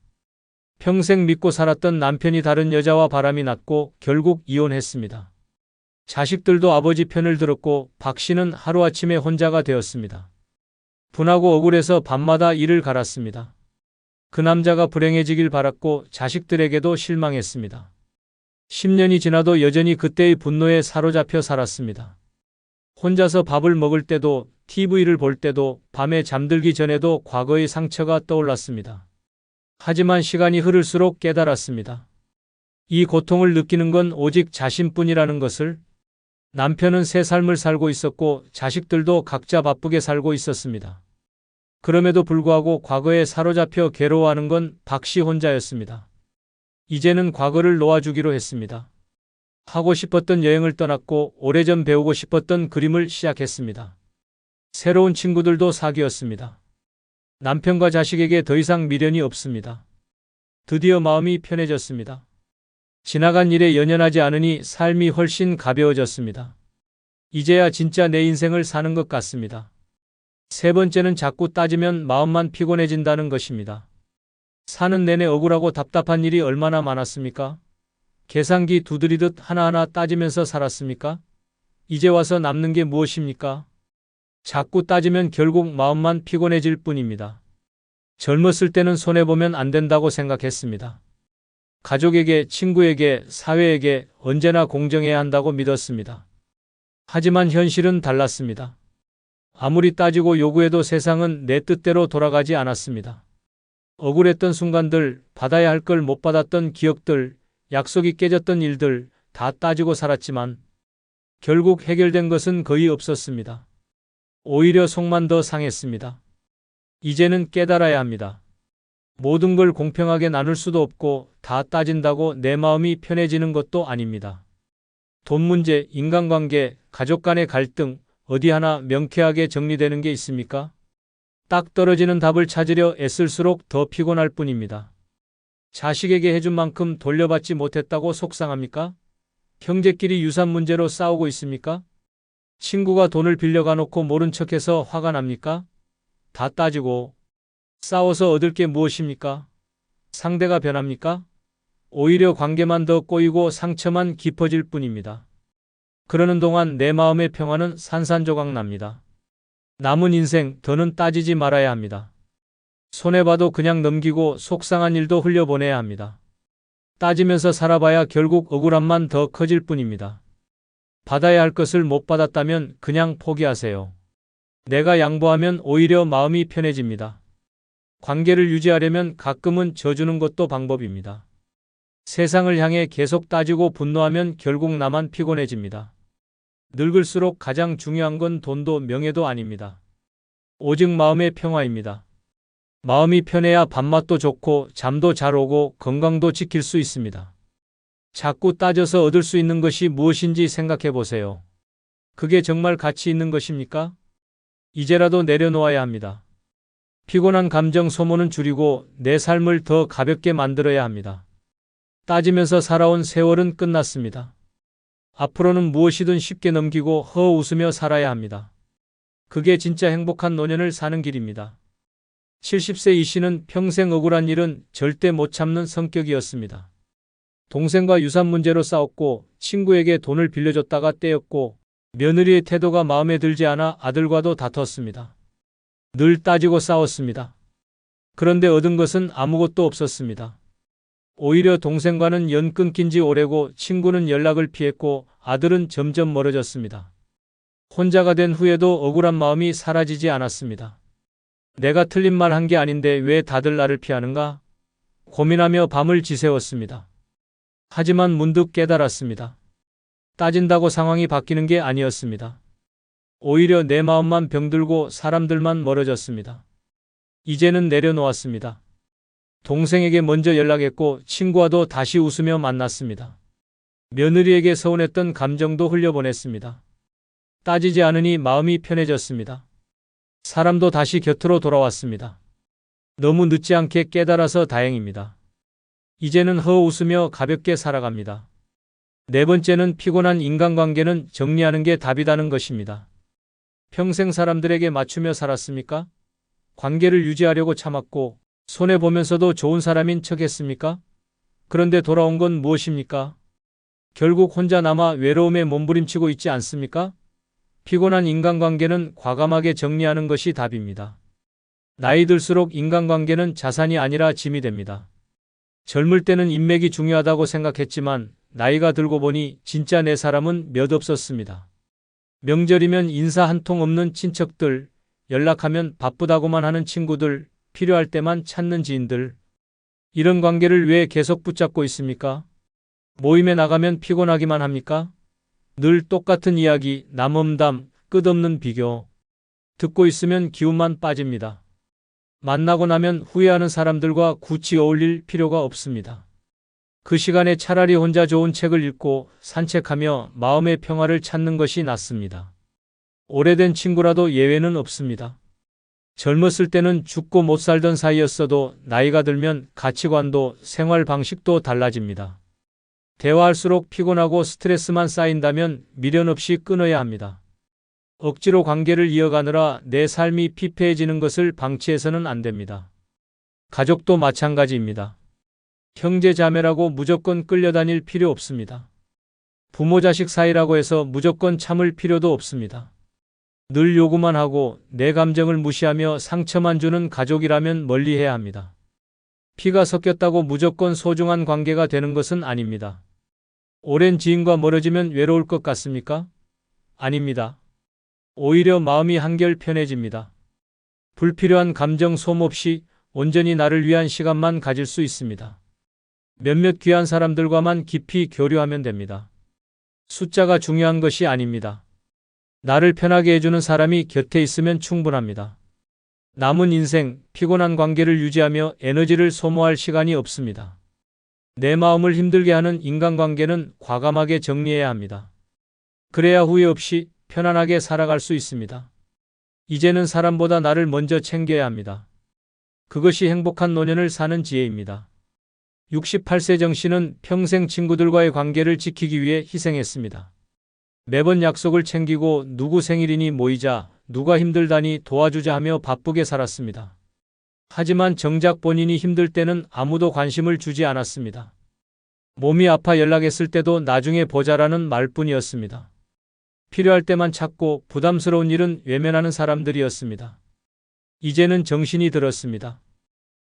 평생 믿고 살았던 남편이 다른 여자와 바람이 났고 결국 이혼했습니다. 자식들도 아버지 편을 들었고 박 씨는 하루아침에 혼자가 되었습니다. 분하고 억울해서 밤마다 이를 갈았습니다. 그 남자가 불행해지길 바랐고 자식들에게도 실망했습니다. 10년이 지나도 여전히 그때의 분노에 사로잡혀 살았습니다. 혼자서 밥을 먹을 때도 TV를 볼 때도 밤에 잠들기 전에도 과거의 상처가 떠올랐습니다. 하지만 시간이 흐를수록 깨달았습니다. 이 고통을 느끼는 건 오직 자신뿐이라는 것을. 남편은 새 삶을 살고 있었고 자식들도 각자 바쁘게 살고 있었습니다. 그럼에도 불구하고 과거에 사로잡혀 괴로워하는 건 박 씨 혼자였습니다. 이제는 과거를 놓아주기로 했습니다. 하고 싶었던 여행을 떠났고 오래전 배우고 싶었던 그림을 시작했습니다. 새로운 친구들도 사귀었습니다. 남편과 자식에게 더 이상 미련이 없습니다. 드디어 마음이 편해졌습니다. 지나간 일에 연연하지 않으니 삶이 훨씬 가벼워졌습니다. 이제야 진짜 내 인생을 사는 것 같습니다. 세 번째는 자꾸 따지면 마음만 피곤해진다는 것입니다. 사는 내내 억울하고 답답한 일이 얼마나 많았습니까? 계산기 두드리듯 하나하나 따지면서 살았습니까? 이제 와서 남는 게 무엇입니까? 자꾸 따지면 결국 마음만 피곤해질 뿐입니다. 젊었을 때는 손해보면 안 된다고 생각했습니다. 가족에게, 친구에게, 사회에게 언제나 공정해야 한다고 믿었습니다. 하지만 현실은 달랐습니다. 아무리 따지고 요구해도 세상은 내 뜻대로 돌아가지 않았습니다. 억울했던 순간들, 받아야 할 걸 못 받았던 기억들, 약속이 깨졌던 일들 다 따지고 살았지만 결국 해결된 것은 거의 없었습니다. 오히려 속만 더 상했습니다. 이제는 깨달아야 합니다. 모든 걸 공평하게 나눌 수도 없고 다 따진다고 내 마음이 편해지는 것도 아닙니다. 돈 문제, 인간관계, 가족 간의 갈등 어디 하나 명쾌하게 정리되는 게 있습니까? 딱 떨어지는 답을 찾으려 애쓸수록 더 피곤할 뿐입니다. 자식에게 해준 만큼 돌려받지 못했다고 속상합니까? 형제끼리 유산 문제로 싸우고 있습니까? 친구가 돈을 빌려가 놓고 모른 척해서 화가 납니까? 다 따지고 싸워서 얻을 게 무엇입니까? 상대가 변합니까? 오히려 관계만 더 꼬이고 상처만 깊어질 뿐입니다. 그러는 동안 내 마음의 평화는 산산조각 납니다. 남은 인생 더는 따지지 말아야 합니다. 손해봐도 그냥 넘기고 속상한 일도 흘려보내야 합니다. 따지면서 살아봐야 결국 억울함만 더 커질 뿐입니다. 받아야 할 것을 못 받았다면 그냥 포기하세요. 내가 양보하면 오히려 마음이 편해집니다. 관계를 유지하려면 가끔은 져주는 것도 방법입니다. 세상을 향해 계속 따지고 분노하면 결국 나만 피곤해집니다. 늙을수록 가장 중요한 건 돈도 명예도 아닙니다. 오직 마음의 평화입니다. 마음이 편해야 밥맛도 좋고 잠도 잘 오고 건강도 지킬 수 있습니다. 자꾸 따져서 얻을 수 있는 것이 무엇인지 생각해 보세요. 그게 정말 가치 있는 것입니까? 이제라도 내려놓아야 합니다. 피곤한 감정 소모는 줄이고 내 삶을 더 가볍게 만들어야 합니다. 따지면서 살아온 세월은 끝났습니다. 앞으로는 무엇이든 쉽게 넘기고 웃으며 살아야 합니다. 그게 진짜 행복한 노년을 사는 길입니다. 70세 이 씨는 평생 억울한 일은 절대 못 참는 성격이었습니다. 동생과 유산 문제로 싸웠고 친구에게 돈을 빌려줬다가 떼었고 며느리의 태도가 마음에 들지 않아 아들과도 다퉜습니다. 늘 따지고 싸웠습니다. 그런데 얻은 것은 아무것도 없었습니다. 오히려 동생과는 연 끊긴 지 오래고 친구는 연락을 피했고 아들은 점점 멀어졌습니다. 혼자가 된 후에도 억울한 마음이 사라지지 않았습니다. 내가 틀린 말 한 게 아닌데 왜 다들 나를 피하는가? 고민하며 밤을 지새웠습니다. 하지만 문득 깨달았습니다. 따진다고 상황이 바뀌는 게 아니었습니다. 오히려 내 마음만 병들고 사람들만 멀어졌습니다. 이제는 내려놓았습니다. 동생에게 먼저 연락했고 친구와도 다시 웃으며 만났습니다. 며느리에게 서운했던 감정도 흘려보냈습니다. 따지지 않으니 마음이 편해졌습니다. 사람도 다시 곁으로 돌아왔습니다. 너무 늦지 않게 깨달아서 다행입니다. 이제는 웃으며 가볍게 살아갑니다. 네 번째는 피곤한 인간관계는 정리하는 게 답이라는 것입니다. 평생 사람들에게 맞추며 살았습니까? 관계를 유지하려고 참았고 손해보면서도 좋은 사람인 척 했습니까? 그런데 돌아온 건 무엇입니까? 결국 혼자 남아 외로움에 몸부림치고 있지 않습니까? 피곤한 인간관계는 과감하게 정리하는 것이 답입니다. 나이 들수록 인간관계는 자산이 아니라 짐이 됩니다. 젊을 때는 인맥이 중요하다고 생각했지만 나이가 들고 보니 진짜 내 사람은 몇 없었습니다. 명절이면 인사 한 통 없는 친척들, 연락하면 바쁘다고만 하는 친구들, 필요할 때만 찾는 지인들. 이런 관계를 왜 계속 붙잡고 있습니까? 모임에 나가면 피곤하기만 합니까? 늘 똑같은 이야기, 남험담, 끝없는 비교. 듣고 있으면 기운만 빠집니다. 만나고 나면 후회하는 사람들과 굳이 어울릴 필요가 없습니다. 그 시간에 차라리 혼자 좋은 책을 읽고 산책하며 마음의 평화를 찾는 것이 낫습니다. 오래된 친구라도 예외는 없습니다. 젊었을 때는 죽고 못 살던 사이였어도 나이가 들면 가치관도 생활 방식도 달라집니다. 대화할수록 피곤하고 스트레스만 쌓인다면 미련 없이 끊어야 합니다. 억지로 관계를 이어가느라 내 삶이 피폐해지는 것을 방치해서는 안 됩니다. 가족도 마찬가지입니다. 형제 자매라고 무조건 끌려다닐 필요 없습니다. 부모 자식 사이라고 해서 무조건 참을 필요도 없습니다. 늘 요구만 하고 내 감정을 무시하며 상처만 주는 가족이라면 멀리해야 합니다. 피가 섞였다고 무조건 소중한 관계가 되는 것은 아닙니다. 오랜 지인과 멀어지면 외로울 것 같습니까? 아닙니다. 오히려 마음이 한결 편해집니다. 불필요한 감정 소모 없이 온전히 나를 위한 시간만 가질 수 있습니다. 몇몇 귀한 사람들과만 깊이 교류하면 됩니다. 숫자가 중요한 것이 아닙니다. 나를 편하게 해주는 사람이 곁에 있으면 충분합니다. 남은 인생, 피곤한 관계를 유지하며 에너지를 소모할 시간이 없습니다. 내 마음을 힘들게 하는 인간관계는 과감하게 정리해야 합니다. 그래야 후회 없이 편안하게 살아갈 수 있습니다. 이제는 사람보다 나를 먼저 챙겨야 합니다. 그것이 행복한 노년을 사는 지혜입니다. 68세 정 씨는 평생 친구들과의 관계를 지키기 위해 희생했습니다. 매번 약속을 챙기고 누구 생일이니 모이자, 누가 힘들다니 도와주자 하며 바쁘게 살았습니다. 하지만 정작 본인이 힘들 때는 아무도 관심을 주지 않았습니다. 몸이 아파 연락했을 때도 나중에 보자라는 말뿐이었습니다. 필요할 때만 찾고 부담스러운 일은 외면하는 사람들이었습니다. 이제는 정신이 들었습니다.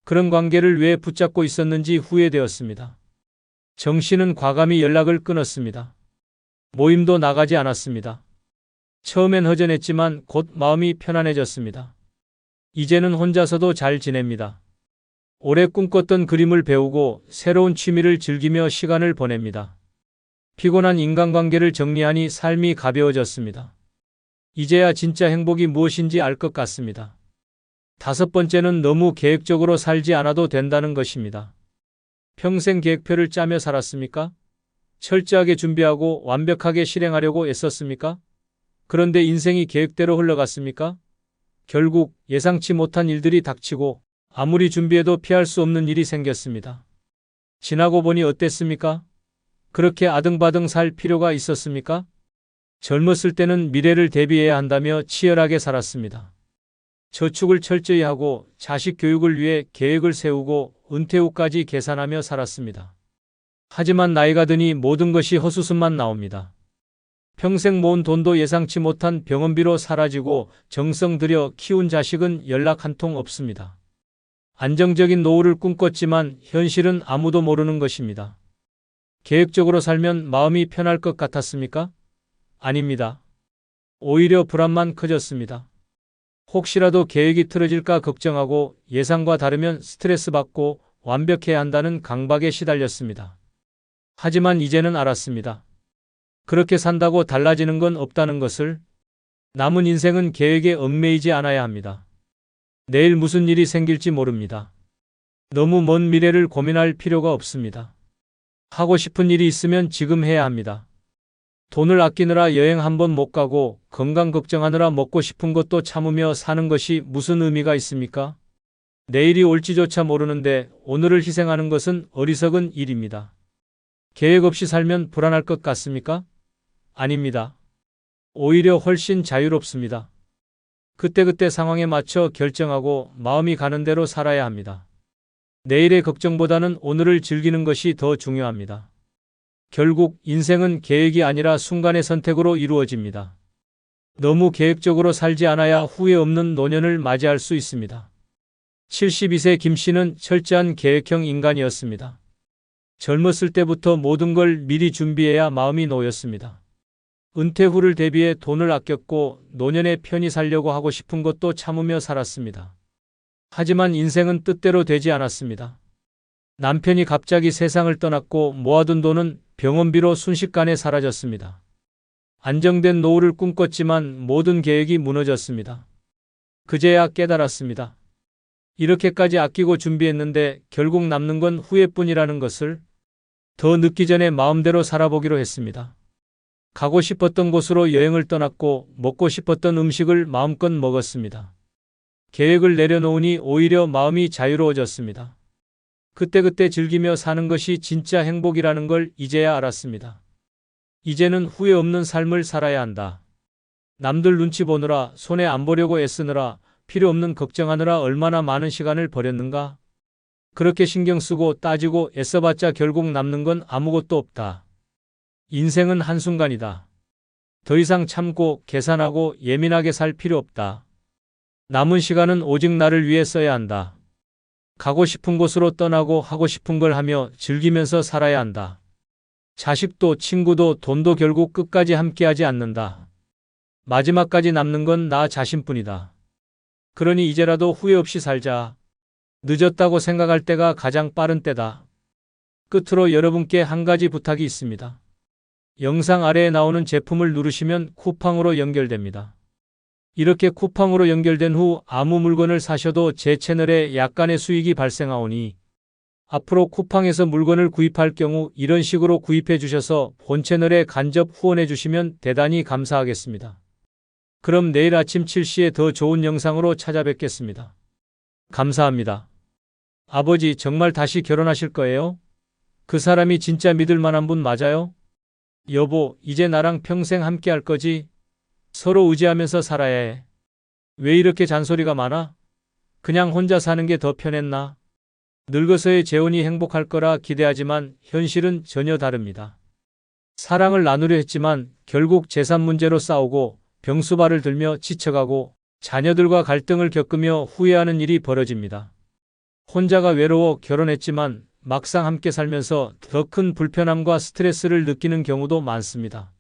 그런 관계를 왜 붙잡고 있었는지 후회되었습니다. 정 씨는 과감히 연락을 끊었습니다. 모임도 나가지 않았습니다. 처음엔 허전했지만 곧 마음이 편안해졌습니다. 이제는 혼자서도 잘 지냅니다. 오래 꿈꿨던 그림을 배우고 새로운 취미를 즐기며 시간을 보냅니다. 피곤한 인간관계를 정리하니 삶이 가벼워졌습니다. 이제야 진짜 행복이 무엇인지 알 것 같습니다. 5번째는 너무 계획적으로 살지 않아도 된다는 것입니다. 평생 계획표를 짜며 살았습니까? 철저하게 준비하고 완벽하게 실행하려고 애썼습니까? 그런데 인생이 계획대로 흘러갔습니까? 결국 예상치 못한 일들이 닥치고 아무리 준비해도 피할 수 없는 일이 생겼습니다. 지나고 보니 어땠습니까? 그렇게 아등바등 살 필요가 있었습니까? 젊었을 때는 미래를 대비해야 한다며 치열하게 살았습니다. 저축을 철저히 하고 자식 교육을 위해 계획을 세우고 은퇴 후까지 계산하며 살았습니다. 하지만 나이가 드니 모든 것이 헛웃음만 나옵니다. 평생 모은 돈도 예상치 못한 병원비로 사라지고 정성 들여 키운 자식은 연락 한 통 없습니다. 안정적인 노후를 꿈꿨지만 현실은 아무도 모르는 것입니다. 계획적으로 살면 마음이 편할 것 같았습니까? 아닙니다. 오히려 불안만 커졌습니다. 혹시라도 계획이 틀어질까 걱정하고 예상과 다르면 스트레스 받고 완벽해야 한다는 강박에 시달렸습니다. 하지만 이제는 알았습니다. 그렇게 산다고 달라지는 건 없다는 것을. 남은 인생은 계획에 얽매이지 않아야 합니다. 내일 무슨 일이 생길지 모릅니다. 너무 먼 미래를 고민할 필요가 없습니다. 하고 싶은 일이 있으면 지금 해야 합니다. 돈을 아끼느라 여행 한 번 못 가고 건강 걱정하느라 먹고 싶은 것도 참으며 사는 것이 무슨 의미가 있습니까? 내일이 올지조차 모르는데 오늘을 희생하는 것은 어리석은 일입니다. 계획 없이 살면 불안할 것 같습니까? 아닙니다. 오히려 훨씬 자유롭습니다. 그때그때 상황에 맞춰 결정하고 마음이 가는 대로 살아야 합니다. 내일의 걱정보다는 오늘을 즐기는 것이 더 중요합니다. 결국 인생은 계획이 아니라 순간의 선택으로 이루어집니다. 너무 계획적으로 살지 않아야 후회 없는 노년을 맞이할 수 있습니다. 72세 김 씨는 철저한 계획형 인간이었습니다. 젊었을 때부터 모든 걸 미리 준비해야 마음이 놓였습니다. 은퇴 후를 대비해 돈을 아꼈고 노년에 편히 살려고 하고 싶은 것도 참으며 살았습니다. 하지만 인생은 뜻대로 되지 않았습니다. 남편이 갑자기 세상을 떠났고 모아둔 돈은 병원비로 순식간에 사라졌습니다. 안정된 노후를 꿈꿨지만 모든 계획이 무너졌습니다. 그제야 깨달았습니다. 이렇게까지 아끼고 준비했는데 결국 남는 건 후회뿐이라는 것을. 더 늦기 전에 마음대로 살아보기로 했습니다. 가고 싶었던 곳으로 여행을 떠났고 먹고 싶었던 음식을 마음껏 먹었습니다. 계획을 내려놓으니 오히려 마음이 자유로워졌습니다. 그때그때 즐기며 사는 것이 진짜 행복이라는 걸 이제야 알았습니다. 이제는 후회 없는 삶을 살아야 한다. 남들 눈치 보느라 손해 안 보려고 애쓰느라 필요 없는 걱정하느라 얼마나 많은 시간을 버렸는가? 그렇게 신경 쓰고 따지고 애써봤자 결국 남는 건 아무것도 없다. 인생은 한순간이다. 더 이상 참고 계산하고 예민하게 살 필요 없다. 남은 시간은 오직 나를 위해 써야 한다. 가고 싶은 곳으로 떠나고 하고 싶은 걸 하며 즐기면서 살아야 한다. 자식도 친구도 돈도 결국 끝까지 함께하지 않는다. 마지막까지 남는 건 나 자신뿐이다. 그러니 이제라도 후회 없이 살자. 늦었다고 생각할 때가 가장 빠른 때다. 끝으로 여러분께 한 가지 부탁이 있습니다. 영상 아래에 나오는 제품을 누르시면 쿠팡으로 연결됩니다. 이렇게 쿠팡으로 연결된 후 아무 물건을 사셔도 제 채널에 약간의 수익이 발생하오니 앞으로 쿠팡에서 물건을 구입할 경우 이런 식으로 구입해 주셔서 본 채널에 간접 후원해 주시면 대단히 감사하겠습니다. 그럼 내일 아침 7시에 더 좋은 영상으로 찾아뵙겠습니다. 감사합니다. 아버지 정말 다시 결혼하실 거예요? 그 사람이 진짜 믿을 만한 분 맞아요? 여보, 이제 나랑 평생 함께 할 거지? 서로 의지하면서 살아야 해. 왜 이렇게 잔소리가 많아? 그냥 혼자 사는 게 더 편했나? 늙어서의 재혼이 행복할 거라 기대하지만 현실은 전혀 다릅니다. 사랑을 나누려 했지만 결국 재산 문제로 싸우고 병수발을 들며 지쳐가고 자녀들과 갈등을 겪으며 후회하는 일이 벌어집니다. 혼자가 외로워 결혼했지만 막상 함께 살면서 더 큰 불편함과 스트레스를 느끼는 경우도 많습니다.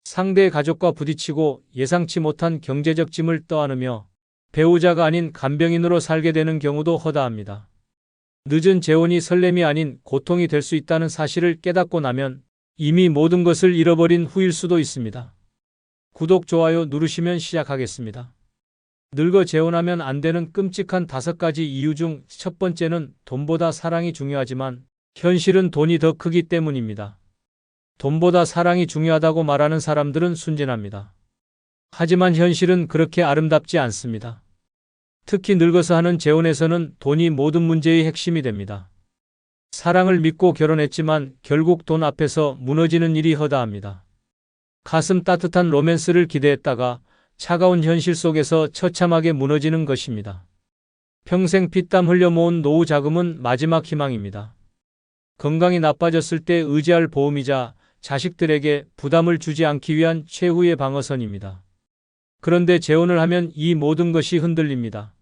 상대의 가족과 부딪히고 예상치 못한 경제적 짐을 떠안으며 배우자가 아닌 간병인으로 살게 되는 경우도 허다합니다. 늦은 재혼이 설렘이 아닌 고통이 될 수 있다는 사실을 깨닫고 나면 이미 모든 것을 잃어버린 후일 수도 있습니다. 구독, 좋아요 누르시면 시작하겠습니다. 늙어 재혼하면 안 되는 끔찍한 5가지 이유 중 첫 번째는 돈보다 사랑이 중요하지만 현실은 돈이 더 크기 때문입니다. 돈보다 사랑이 중요하다고 말하는 사람들은 순진합니다. 하지만 현실은 그렇게 아름답지 않습니다. 특히 늙어서 하는 재혼에서는 돈이 모든 문제의 핵심이 됩니다. 사랑을 믿고 결혼했지만 결국 돈 앞에서 무너지는 일이 허다합니다. 가슴 따뜻한 로맨스를 기대했다가 차가운 현실 속에서 처참하게 무너지는 것입니다. 평생 피땀 흘려 모은 노후 자금은 마지막 희망입니다. 건강이 나빠졌을 때 의지할 보험이자 자식들에게 부담을 주지 않기 위한 최후의 방어선입니다. 그런데 재혼을 하면 이 모든 것이 흔들립니다.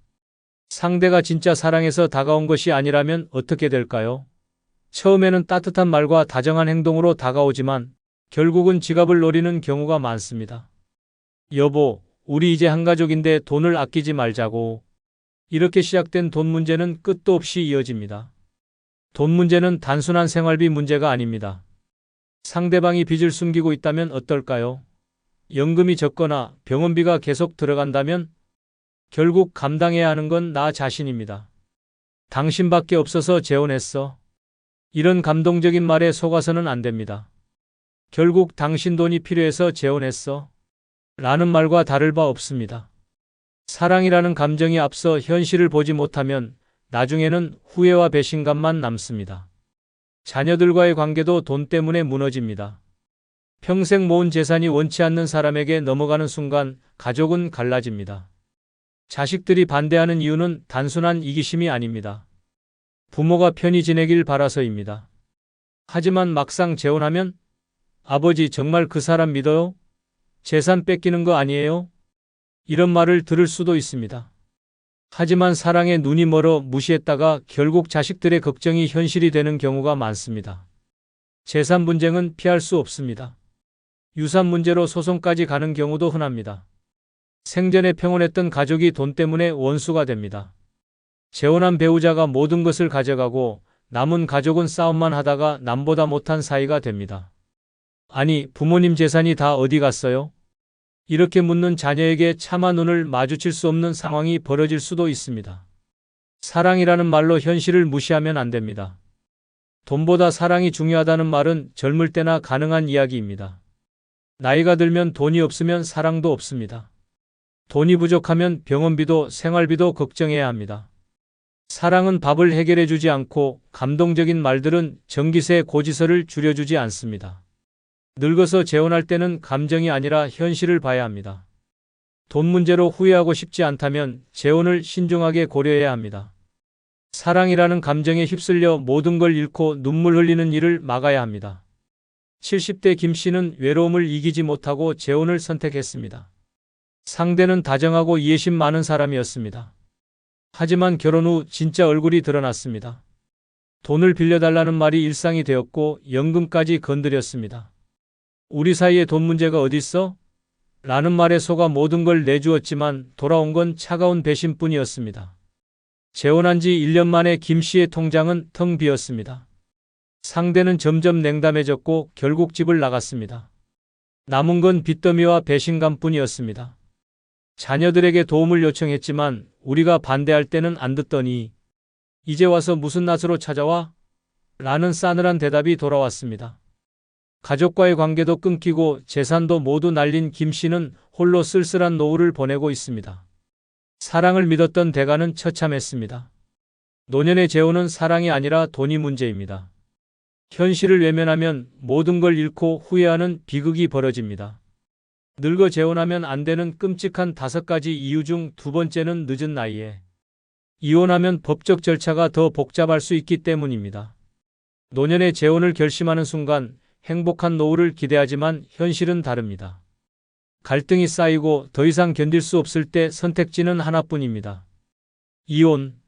상대가 진짜 사랑해서 다가온 것이 아니라면 어떻게 될까요? 처음에는 따뜻한 말과 다정한 행동으로 다가오지만 결국은 지갑을 노리는 경우가 많습니다. 여보, 우리 이제 한 가족인데 돈을 아끼지 말자고. 이렇게 시작된 돈 문제는 끝도 없이 이어집니다. 돈 문제는 단순한 생활비 문제가 아닙니다. 상대방이 빚을 숨기고 있다면 어떨까요? 연금이 적거나 병원비가 계속 들어간다면 결국 감당해야 하는 건 나 자신입니다. 당신밖에 없어서 재혼했어. 이런 감동적인 말에 속아서는 안 됩니다. 결국 당신 돈이 필요해서 재혼했어. 라는 말과 다를 바 없습니다. 사랑이라는 감정이 앞서 현실을 보지 못하면 나중에는 후회와 배신감만 남습니다. 자녀들과의 관계도 돈 때문에 무너집니다. 평생 모은 재산이 원치 않는 사람에게 넘어가는 순간 가족은 갈라집니다. 자식들이 반대하는 이유는 단순한 이기심이 아닙니다. 부모가 편히 지내길 바라서입니다. 하지만 막상 재혼하면 아버지 정말 그 사람 믿어요? 재산 뺏기는 거 아니에요? 이런 말을 들을 수도 있습니다. 하지만 사랑에 눈이 멀어 무시했다가 결국 자식들의 걱정이 현실이 되는 경우가 많습니다. 재산 분쟁은 피할 수 없습니다. 유산 문제로 소송까지 가는 경우도 흔합니다. 생전에 평온했던 가족이 돈 때문에 원수가 됩니다. 재혼한 배우자가 모든 것을 가져가고 남은 가족은 싸움만 하다가 남보다 못한 사이가 됩니다. 아니, 부모님 재산이 다 어디 갔어요? 이렇게 묻는 자녀에게 차마 눈을 마주칠 수 없는 상황이 벌어질 수도 있습니다. 사랑이라는 말로 현실을 무시하면 안 됩니다. 돈보다 사랑이 중요하다는 말은 젊을 때나 가능한 이야기입니다. 나이가 들면 돈이 없으면 사랑도 없습니다. 돈이 부족하면 병원비도 생활비도 걱정해야 합니다. 사랑은 밥을 해결해 주지 않고 감동적인 말들은 전기세 고지서를 줄여주지 않습니다. 늙어서 재혼할 때는 감정이 아니라 현실을 봐야 합니다. 돈 문제로 후회하고 싶지 않다면 재혼을 신중하게 고려해야 합니다. 사랑이라는 감정에 휩쓸려 모든 걸 잃고 눈물 흘리는 일을 막아야 합니다. 70대 김 씨는 외로움을 이기지 못하고 재혼을 선택했습니다. 상대는 다정하고 이해심 많은 사람이었습니다. 하지만 결혼 후 진짜 얼굴이 드러났습니다. 돈을 빌려달라는 말이 일상이 되었고 연금까지 건드렸습니다. 우리 사이에 돈 문제가 어딨어? 라는 말에 속아 모든 걸 내주었지만 돌아온 건 차가운 배신뿐이었습니다. 재혼한 지 1년 만에 김 씨의 통장은 텅 비었습니다. 상대는 점점 냉담해졌고 결국 집을 나갔습니다. 남은 건 빚더미와 배신감뿐이었습니다. 자녀들에게 도움을 요청했지만 우리가 반대할 때는 안 듣더니 이제 와서 무슨 낯으로 찾아와? 라는 싸늘한 대답이 돌아왔습니다. 가족과의 관계도 끊기고 재산도 모두 날린 김 씨는 홀로 쓸쓸한 노후를 보내고 있습니다. 사랑을 믿었던 대가는 처참했습니다. 노년의 재혼은 사랑이 아니라 돈이 문제입니다. 현실을 외면하면 모든 걸 잃고 후회하는 비극이 벌어집니다. 늙어 재혼하면 안 되는 끔찍한 5가지 이유 중 2번째는 늦은 나이에 이혼하면 법적 절차가 더 복잡할 수 있기 때문입니다. 노년의 재혼을 결심하는 순간 행복한 노후를 기대하지만 현실은 다릅니다. 갈등이 쌓이고 더 이상 견딜 수 없을 때 선택지는 하나뿐입니다. 이혼.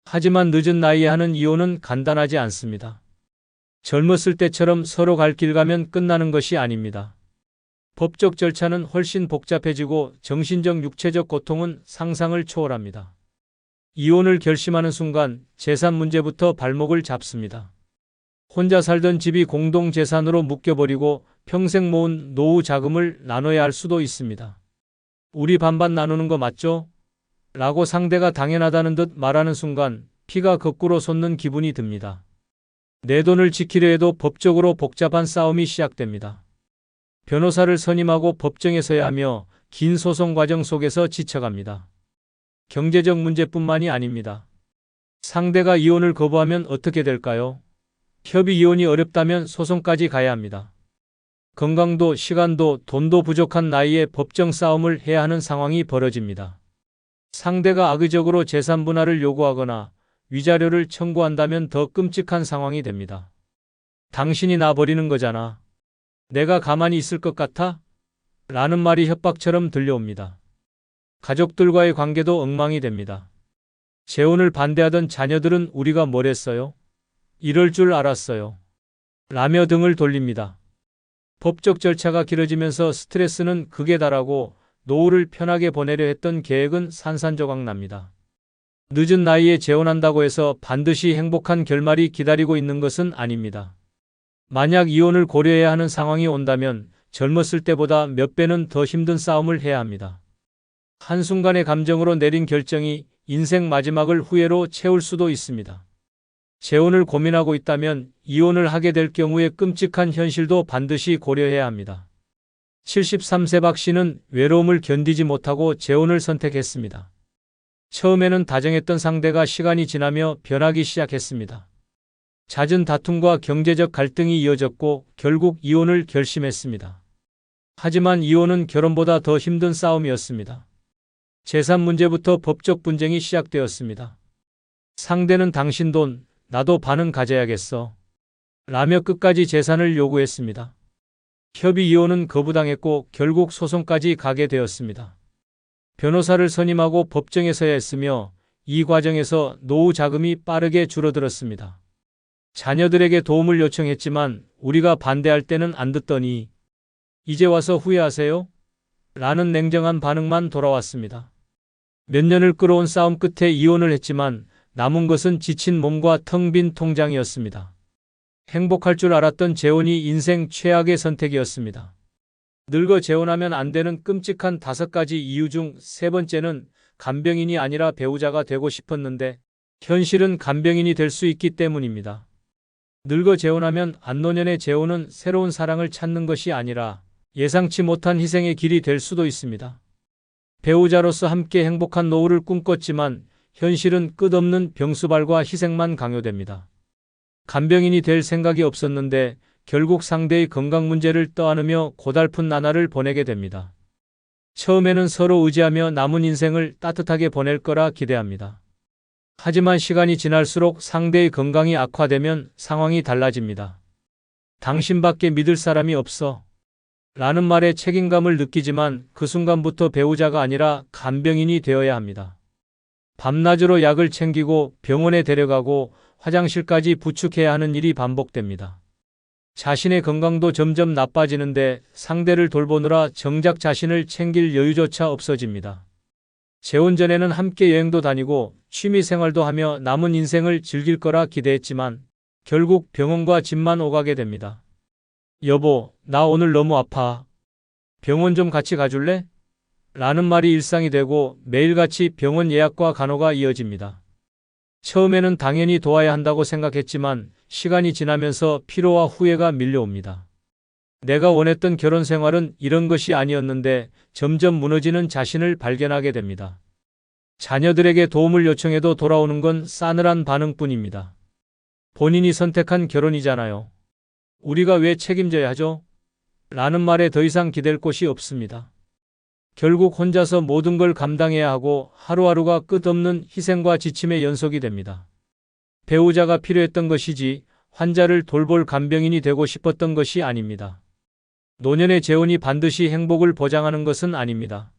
하지만 늦은 나이에 하는 이혼은 간단하지 않습니다. 젊었을 때처럼 서로 갈 길 가면 끝나는 것이 아닙니다. 법적 절차는 훨씬 복잡해지고 정신적 육체적 고통은 상상을 초월합니다. 이혼을 결심하는 순간 재산 문제부터 발목을 잡습니다. 혼자 살던 집이 공동재산으로 묶여버리고 평생 모은 노후 자금을 나눠야 할 수도 있습니다. 우리 반반 나누는 거 맞죠? 라고 상대가 당연하다는 듯 말하는 순간 피가 거꾸로 솟는 기분이 듭니다. 내 돈을 지키려 해도 법적으로 복잡한 싸움이 시작됩니다. 변호사를 선임하고 법정에 서야 하며 긴 소송 과정 속에서 지쳐갑니다. 경제적 문제뿐만이 아닙니다. 상대가 이혼을 거부하면 어떻게 될까요? 협의 이혼이 어렵다면 소송까지 가야 합니다. 건강도 시간도 돈도 부족한 나이에 법정 싸움을 해야 하는 상황이 벌어집니다. 상대가 악의적으로 재산 분할을 요구하거나 위자료를 청구한다면 더 끔찍한 상황이 됩니다. 당신이 나 버리는 거잖아. 내가 가만히 있을 것 같아? 라는 말이 협박처럼 들려옵니다. 가족들과의 관계도 엉망이 됩니다. 재혼을 반대하던 자녀들은 우리가 뭘 했어요? 이럴 줄 알았어요. 라며 등을 돌립니다. 법적 절차가 길어지면서 스트레스는 극에 달하고 노후를 편하게 보내려 했던 계획은 산산조각 납니다. 늦은 나이에 재혼한다고 해서 반드시 행복한 결말이 기다리고 있는 것은 아닙니다. 만약 이혼을 고려해야 하는 상황이 온다면 젊었을 때보다 몇 배는 더 힘든 싸움을 해야 합니다. 한순간의 감정으로 내린 결정이 인생 마지막을 후회로 채울 수도 있습니다. 재혼을 고민하고 있다면 이혼을 하게 될 경우의 끔찍한 현실도 반드시 고려해야 합니다. 73세 박 씨는 외로움을 견디지 못하고 재혼을 선택했습니다. 처음에는 다정했던 상대가 시간이 지나며 변하기 시작했습니다. 잦은 다툼과 경제적 갈등이 이어졌고 결국 이혼을 결심했습니다. 하지만 이혼은 결혼보다 더 힘든 싸움이었습니다. 재산 문제부터 법적 분쟁이 시작되었습니다. 상대는 당신 돈, 나도 반은 가져야겠어. 라며 끝까지 재산을 요구했습니다. 협의 이혼은 거부당했고 결국 소송까지 가게 되었습니다. 변호사를 선임하고 법정에 서야 했으며 이 과정에서 노후 자금이 빠르게 줄어들었습니다. 자녀들에게 도움을 요청했지만 우리가 반대할 때는 안 듣더니 이제 와서 후회하세요? 라는 냉정한 반응만 돌아왔습니다. 몇 년을 끌어온 싸움 끝에 이혼을 했지만 남은 것은 지친 몸과 텅 빈 통장이었습니다. 행복할 줄 알았던 재혼이 인생 최악의 선택이었습니다. 늙어 재혼하면 안 되는 끔찍한 5가지 이유 중 3번째는 간병인이 아니라 배우자가 되고 싶었는데 현실은 간병인이 될 수 있기 때문입니다. 늙어 재혼하면 안노년의 재혼은 새로운 사랑을 찾는 것이 아니라 예상치 못한 희생의 길이 될 수도 있습니다. 배우자로서 함께 행복한 노후를 꿈꿨지만 현실은 끝없는 병수발과 희생만 강요됩니다. 간병인이 될 생각이 없었는데 결국 상대의 건강 문제를 떠안으며 고달픈 나날을 보내게 됩니다. 처음에는 서로 의지하며 남은 인생을 따뜻하게 보낼 거라 기대합니다. 하지만 시간이 지날수록 상대의 건강이 악화되면 상황이 달라집니다. 당신밖에 믿을 사람이 없어. 라는 말에 책임감을 느끼지만 그 순간부터 배우자가 아니라 간병인이 되어야 합니다. 밤낮으로 약을 챙기고 병원에 데려가고 화장실까지 부축해야 하는 일이 반복됩니다. 자신의 건강도 점점 나빠지는데 상대를 돌보느라 정작 자신을 챙길 여유조차 없어집니다. 재혼 전에는 함께 여행도 다니고 취미 생활도 하며 남은 인생을 즐길 거라 기대했지만 결국 병원과 집만 오가게 됩니다. 여보, 나 오늘 너무 아파. 병원 좀 같이 가줄래? 라는 말이 일상이 되고 매일같이 병원 예약과 간호가 이어집니다. 처음에는 당연히 도와야 한다고 생각했지만 시간이 지나면서 피로와 후회가 밀려옵니다. 내가 원했던 결혼 생활은 이런 것이 아니었는데 점점 무너지는 자신을 발견하게 됩니다. 자녀들에게 도움을 요청해도 돌아오는 건 싸늘한 반응뿐입니다. 본인이 선택한 결혼이잖아요. 우리가 왜 책임져야 하죠? 라는 말에 더 이상 기댈 곳이 없습니다. 결국 혼자서 모든 걸 감당해야 하고 하루하루가 끝없는 희생과 지침의 연속이 됩니다. 배우자가 필요했던 것이지 환자를 돌볼 간병인이 되고 싶었던 것이 아닙니다. 노년의 재혼이 반드시 행복을 보장하는 것은 아닙니다.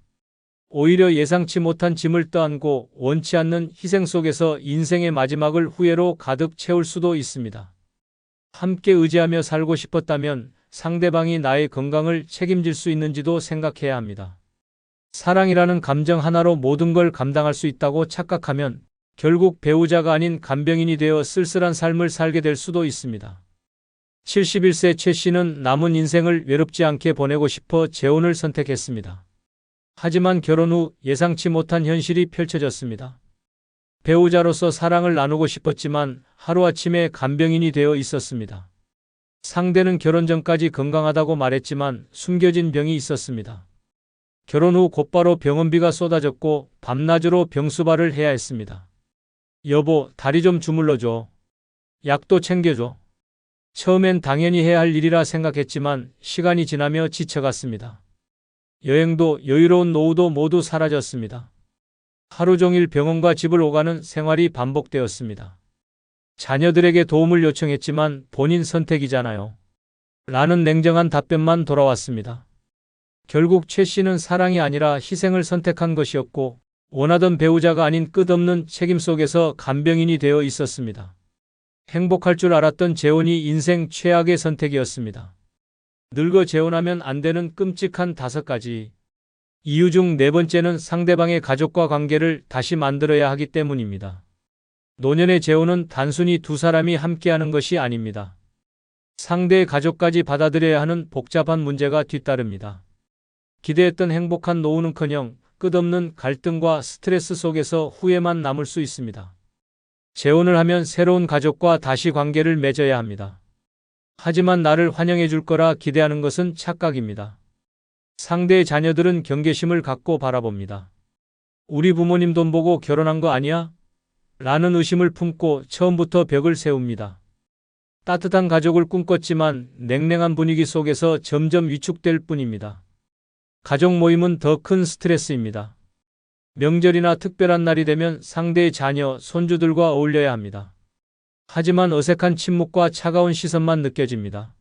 오히려 예상치 못한 짐을 떠안고 원치 않는 희생 속에서 인생의 마지막을 후회로 가득 채울 수도 있습니다. 함께 의지하며 살고 싶었다면 상대방이 나의 건강을 책임질 수 있는지도 생각해야 합니다. 사랑이라는 감정 하나로 모든 걸 감당할 수 있다고 착각하면 결국 배우자가 아닌 간병인이 되어 쓸쓸한 삶을 살게 될 수도 있습니다. 71세 최 씨는 남은 인생을 외롭지 않게 보내고 싶어 재혼을 선택했습니다. 하지만 결혼 후 예상치 못한 현실이 펼쳐졌습니다. 배우자로서 사랑을 나누고 싶었지만 하루아침에 간병인이 되어 있었습니다. 상대는 결혼 전까지 건강하다고 말했지만 숨겨진 병이 있었습니다. 결혼 후 곧바로 병원비가 쏟아졌고 밤낮으로 병수발을 해야 했습니다. 여보, 다리 좀 주물러줘. 약도 챙겨줘. 처음엔 당연히 해야 할 일이라 생각했지만 시간이 지나며 지쳐갔습니다. 여행도 여유로운 노후도 모두 사라졌습니다. 하루 종일 병원과 집을 오가는 생활이 반복되었습니다. 자녀들에게 도움을 요청했지만 본인 선택이잖아요. 라는 냉정한 답변만 돌아왔습니다. 결국 최 씨는 사랑이 아니라 희생을 선택한 것이었고 원하던 배우자가 아닌 끝없는 책임 속에서 간병인이 되어 있었습니다. 행복할 줄 알았던 재혼이 인생 최악의 선택이었습니다. 늙어 재혼하면 안 되는 끔찍한 5가지 이유 중 4번째는 상대방의 가족과 관계를 다시 만들어야 하기 때문입니다. 노년의 재혼은 단순히 두 사람이 함께하는 것이 아닙니다. 상대의 가족까지 받아들여야 하는 복잡한 문제가 뒤따릅니다. 기대했던 행복한 노후는커녕 끝없는 갈등과 스트레스 속에서 후회만 남을 수 있습니다. 재혼을 하면 새로운 가족과 다시 관계를 맺어야 합니다. 하지만 나를 환영해 줄 거라 기대하는 것은 착각입니다. 상대의 자녀들은 경계심을 갖고 바라봅니다. 우리 부모님 돈 보고 결혼한 거 아니야? 라는 의심을 품고 처음부터 벽을 세웁니다. 따뜻한 가족을 꿈꿨지만 냉랭한 분위기 속에서 점점 위축될 뿐입니다. 가족 모임은 더 큰 스트레스입니다. 명절이나 특별한 날이 되면 상대의 자녀, 손주들과 어울려야 합니다. 하지만 어색한 침묵과 차가운 시선만 느껴집니다.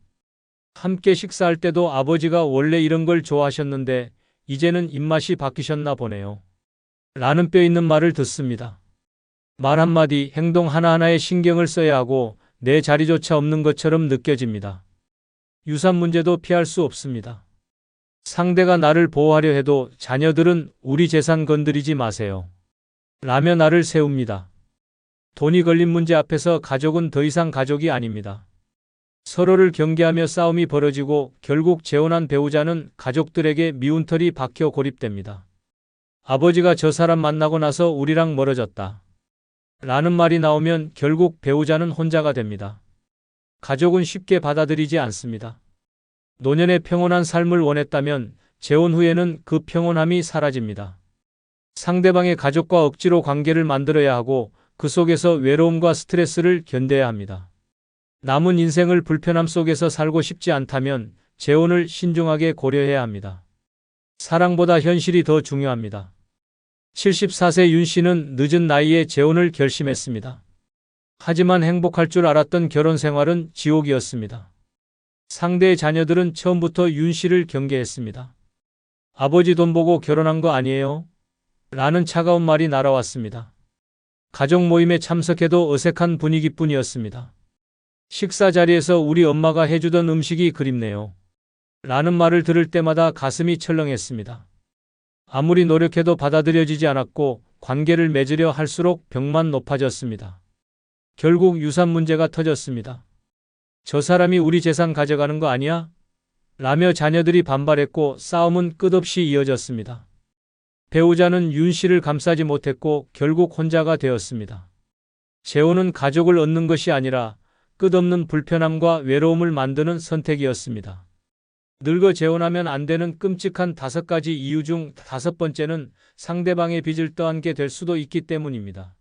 함께 식사할 때도 아버지가 원래 이런 걸 좋아하셨는데 이제는 입맛이 바뀌셨나 보네요. 라는 뼈 있는 말을 듣습니다. 말 한마디, 행동 하나하나에 신경을 써야 하고 내 자리조차 없는 것처럼 느껴집니다. 유산 문제도 피할 수 없습니다. 상대가 나를 보호하려 해도 자녀들은 우리 재산 건드리지 마세요. 라며 나를 세웁니다. 돈이 걸린 문제 앞에서 가족은 더 이상 가족이 아닙니다. 서로를 경계하며 싸움이 벌어지고 결국 재혼한 배우자는 가족들에게 미운 털이 박혀 고립됩니다. 아버지가 저 사람 만나고 나서 우리랑 멀어졌다. 라는 말이 나오면 결국 배우자는 혼자가 됩니다. 가족은 쉽게 받아들이지 않습니다. 노년의 평온한 삶을 원했다면 재혼 후에는 그 평온함이 사라집니다. 상대방의 가족과 억지로 관계를 만들어야 하고 그 속에서 외로움과 스트레스를 견뎌야 합니다. 남은 인생을 불편함 속에서 살고 싶지 않다면 재혼을 신중하게 고려해야 합니다. 사랑보다 현실이 더 중요합니다. 74세 윤 씨는 늦은 나이에 재혼을 결심했습니다. 하지만 행복할 줄 알았던 결혼 생활은 지옥이었습니다. 상대의 자녀들은 처음부터 윤 씨를 경계했습니다. 아버지 돈 보고 결혼한 거 아니에요? 라는 차가운 말이 날아왔습니다. 가족 모임에 참석해도 어색한 분위기뿐이었습니다. 식사 자리에서 우리 엄마가 해주던 음식이 그립네요. 라는 말을 들을 때마다 가슴이 철렁했습니다. 아무리 노력해도 받아들여지지 않았고 관계를 맺으려 할수록 벽만 높아졌습니다. 결국 유산 문제가 터졌습니다. 저 사람이 우리 재산 가져가는 거 아니야? 라며 자녀들이 반발했고 싸움은 끝없이 이어졌습니다. 배우자는 윤 씨를 감싸지 못했고 결국 혼자가 되었습니다. 재혼은 가족을 얻는 것이 아니라 끝없는 불편함과 외로움을 만드는 선택이었습니다. 늙어 재혼하면 안 되는 끔찍한 5가지 이유 중 5번째는 상대방의 빚을 떠안게 될 수도 있기 때문입니다.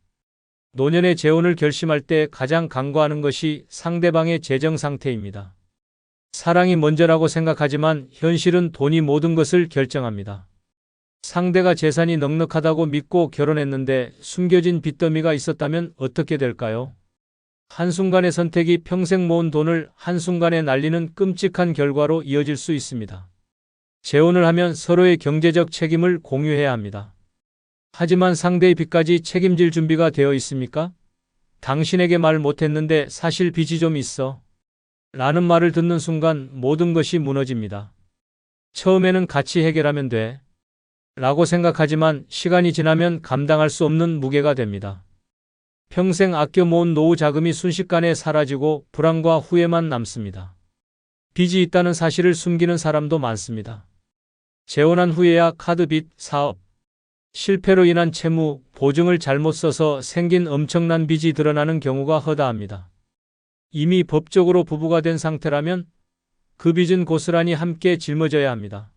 노년의 재혼을 결심할 때 가장 간과하는 것이 상대방의 재정 상태입니다. 사랑이 먼저라고 생각하지만 현실은 돈이 모든 것을 결정합니다. 상대가 재산이 넉넉하다고 믿고 결혼했는데 숨겨진 빚더미가 있었다면 어떻게 될까요? 한순간의 선택이 평생 모은 돈을 한순간에 날리는 끔찍한 결과로 이어질 수 있습니다. 재혼을 하면 서로의 경제적 책임을 공유해야 합니다. 하지만 상대의 빚까지 책임질 준비가 되어 있습니까? 당신에게 말 못했는데 사실 빚이 좀 있어. 라는 말을 듣는 순간 모든 것이 무너집니다. 처음에는 같이 해결하면 돼. 라고 생각하지만 시간이 지나면 감당할 수 없는 무게가 됩니다. 평생 아껴 모은 노후 자금이 순식간에 사라지고 불안과 후회만 남습니다. 빚이 있다는 사실을 숨기는 사람도 많습니다. 재혼한 후에야 카드 빚, 사업, 실패로 인한 채무, 보증을 잘못 써서 생긴 엄청난 빚이 드러나는 경우가 허다합니다. 이미 법적으로 부부가 된 상태라면 그 빚은 고스란히 함께 짊어져야 합니다.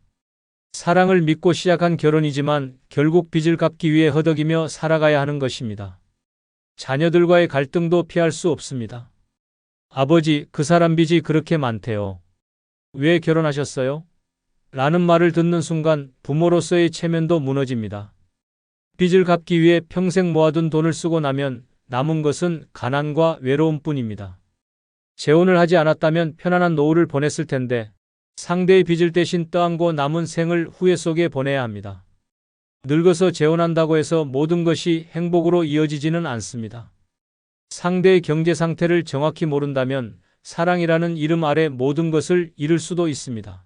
사랑을 믿고 시작한 결혼이지만 결국 빚을 갚기 위해 허덕이며 살아가야 하는 것입니다. 자녀들과의 갈등도 피할 수 없습니다. 아버지, 그 사람 빚이 그렇게 많대요. 왜 결혼하셨어요? 라는 말을 듣는 순간 부모로서의 체면도 무너집니다. 빚을 갚기 위해 평생 모아둔 돈을 쓰고 나면 남은 것은 가난과 외로움뿐입니다. 재혼을 하지 않았다면 편안한 노후를 보냈을 텐데 상대의 빚을 대신 떠안고 남은 생을 후회 속에 보내야 합니다. 늙어서 재혼한다고 해서 모든 것이 행복으로 이어지지는 않습니다. 상대의 경제 상태를 정확히 모른다면 사랑이라는 이름 아래 모든 것을 잃을 수도 있습니다.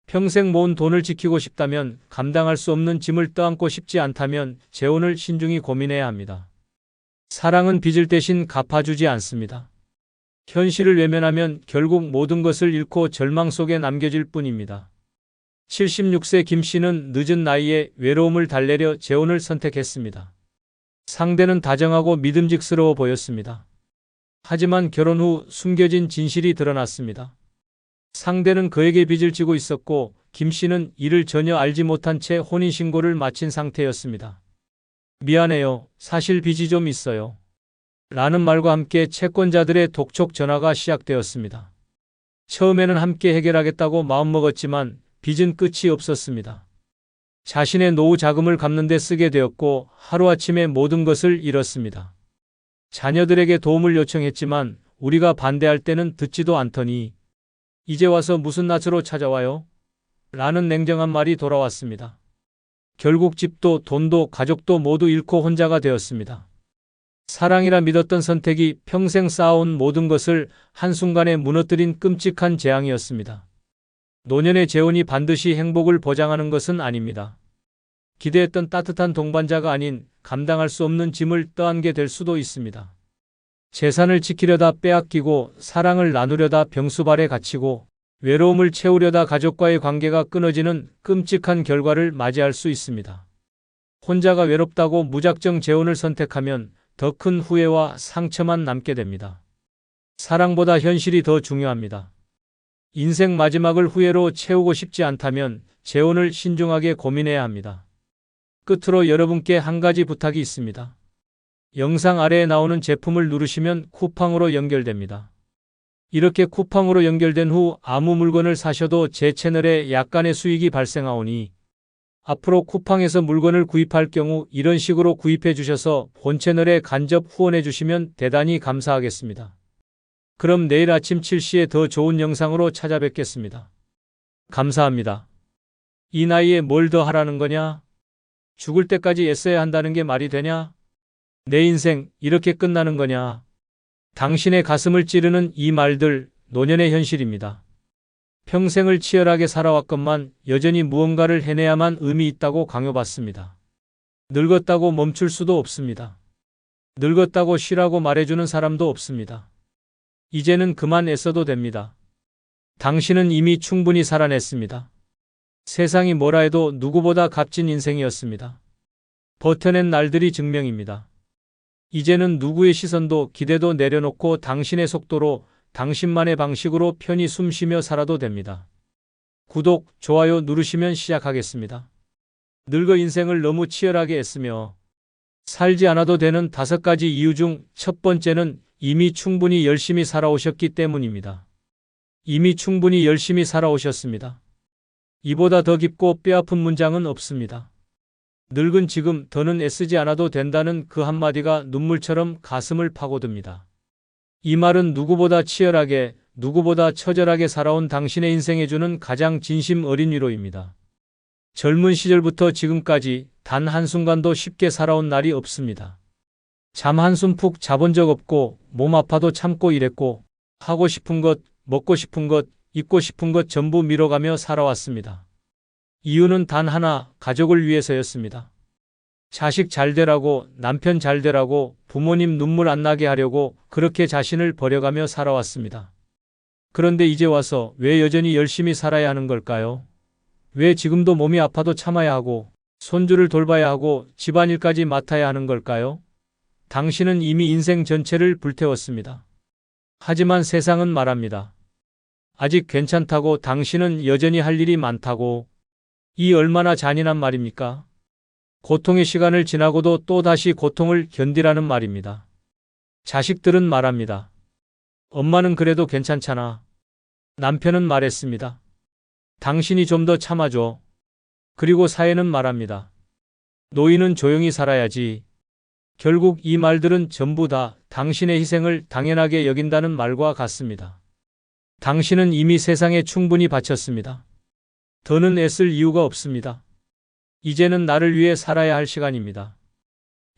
평생 모은 돈을 지키고 싶다면, 감당할 수 없는 짐을 떠안고 싶지 않다면 재혼을 신중히 고민해야 합니다. 사랑은 빚을 대신 갚아주지 않습니다. 현실을 외면하면 결국 모든 것을 잃고 절망 속에 남겨질 뿐입니다. 76세 김 씨는 늦은 나이에 외로움을 달래려 재혼을 선택했습니다. 상대는 다정하고 믿음직스러워 보였습니다. 하지만 결혼 후 숨겨진 진실이 드러났습니다. 상대는 그에게 빚을 지고 있었고 김 씨는 이를 전혀 알지 못한 채 혼인신고를 마친 상태였습니다. 미안해요. 사실 빚이 좀 있어요. 라는 말과 함께 채권자들의 독촉 전화가 시작되었습니다. 처음에는 함께 해결하겠다고 마음먹었지만 빚은 끝이 없었습니다. 자신의 노후 자금을 갚는 데 쓰게 되었고 하루아침에 모든 것을 잃었습니다. 자녀들에게 도움을 요청했지만 우리가 반대할 때는 듣지도 않더니 이제 와서 무슨 낯으로 찾아와요? 라는 냉정한 말이 돌아왔습니다. 결국 집도 돈도 가족도 모두 잃고 혼자가 되었습니다. 사랑이라 믿었던 선택이 평생 쌓아온 모든 것을 한순간에 무너뜨린 끔찍한 재앙이었습니다. 노년의 재혼이 반드시 행복을 보장하는 것은 아닙니다. 기대했던 따뜻한 동반자가 아닌 감당할 수 없는 짐을 떠안게 될 수도 있습니다. 재산을 지키려다 빼앗기고 사랑을 나누려다 병수발에 갇히고 외로움을 채우려다 가족과의 관계가 끊어지는 끔찍한 결과를 맞이할 수 있습니다. 혼자가 외롭다고 무작정 재혼을 선택하면 더 큰 후회와 상처만 남게 됩니다. 사랑보다 현실이 더 중요합니다. 인생 마지막을 후회로 채우고 싶지 않다면 재혼을 신중하게 고민해야 합니다. 끝으로 여러분께 한 가지 부탁이 있습니다. 영상 아래에 나오는 제품을 누르시면 쿠팡으로 연결됩니다. 이렇게 쿠팡으로 연결된 후 아무 물건을 사셔도 제 채널에 약간의 수익이 발생하오니 앞으로 쿠팡에서 물건을 구입할 경우 이런 식으로 구입해 주셔서 본 채널에 간접 후원해 주시면 대단히 감사하겠습니다. 그럼 내일 아침 7시에 더 좋은 영상으로 찾아뵙겠습니다. 감사합니다. 이 나이에 뭘 더 하라는 거냐? 죽을 때까지 애써야 한다는 게 말이 되냐? 내 인생 이렇게 끝나는 거냐? 당신의 가슴을 찌르는 이 말들, 노년의 현실입니다. 평생을 치열하게 살아왔건만 여전히 무언가를 해내야만 의미 있다고 강요받습니다. 늙었다고 멈출 수도 없습니다. 늙었다고 쉬라고 말해주는 사람도 없습니다. 이제는 그만 애써도 됩니다. 당신은 이미 충분히 살아냈습니다. 세상이 뭐라 해도 누구보다 값진 인생이었습니다. 버텨낸 날들이 증명입니다. 이제는 누구의 시선도 기대도 내려놓고 당신의 속도로 당신만의 방식으로 편히 숨쉬며 살아도 됩니다. 구독, 좋아요 누르시면 시작하겠습니다. 늙어 인생을 너무 치열하게 애쓰며 살지 않아도 되는 5가지 이유 중 첫 번째는 이미 충분히 열심히 살아오셨기 때문입니다. 이미 충분히 열심히 살아오셨습니다. 이보다 더 깊고 뼈아픈 문장은 없습니다. 늙은 지금 더는 애쓰지 않아도 된다는 그 한마디가 눈물처럼 가슴을 파고듭니다. 이 말은 누구보다 치열하게, 누구보다 처절하게 살아온 당신의 인생에 주는 가장 진심 어린 위로입니다. 젊은 시절부터 지금까지 단 한순간도 쉽게 살아온 날이 없습니다. 잠 한숨 푹 자본 적 없고 몸 아파도 참고 일했고 하고 싶은 것, 먹고 싶은 것, 입고 싶은 것 전부 미뤄가며 살아왔습니다. 이유는 단 하나, 가족을 위해서였습니다. 자식 잘 되라고, 남편 잘 되라고, 부모님 눈물 안 나게 하려고 그렇게 자신을 버려가며 살아왔습니다. 그런데 이제 와서 왜 여전히 열심히 살아야 하는 걸까요? 왜 지금도 몸이 아파도 참아야 하고 손주를 돌봐야 하고 집안일까지 맡아야 하는 걸까요? 당신은 이미 인생 전체를 불태웠습니다. 하지만 세상은 말합니다. 아직 괜찮다고, 당신은 여전히 할 일이 많다고. 이 얼마나 잔인한 말입니까? 고통의 시간을 지나고도 또다시 고통을 견디라는 말입니다. 자식들은 말합니다. 엄마는 그래도 괜찮잖아. 남편은 말했습니다. 당신이 좀 더 참아줘. 그리고 사회는 말합니다. 노인은 조용히 살아야지. 결국 이 말들은 전부 다 당신의 희생을 당연하게 여긴다는 말과 같습니다. 당신은 이미 세상에 충분히 바쳤습니다. 더는 애쓸 이유가 없습니다. 이제는 나를 위해 살아야 할 시간입니다.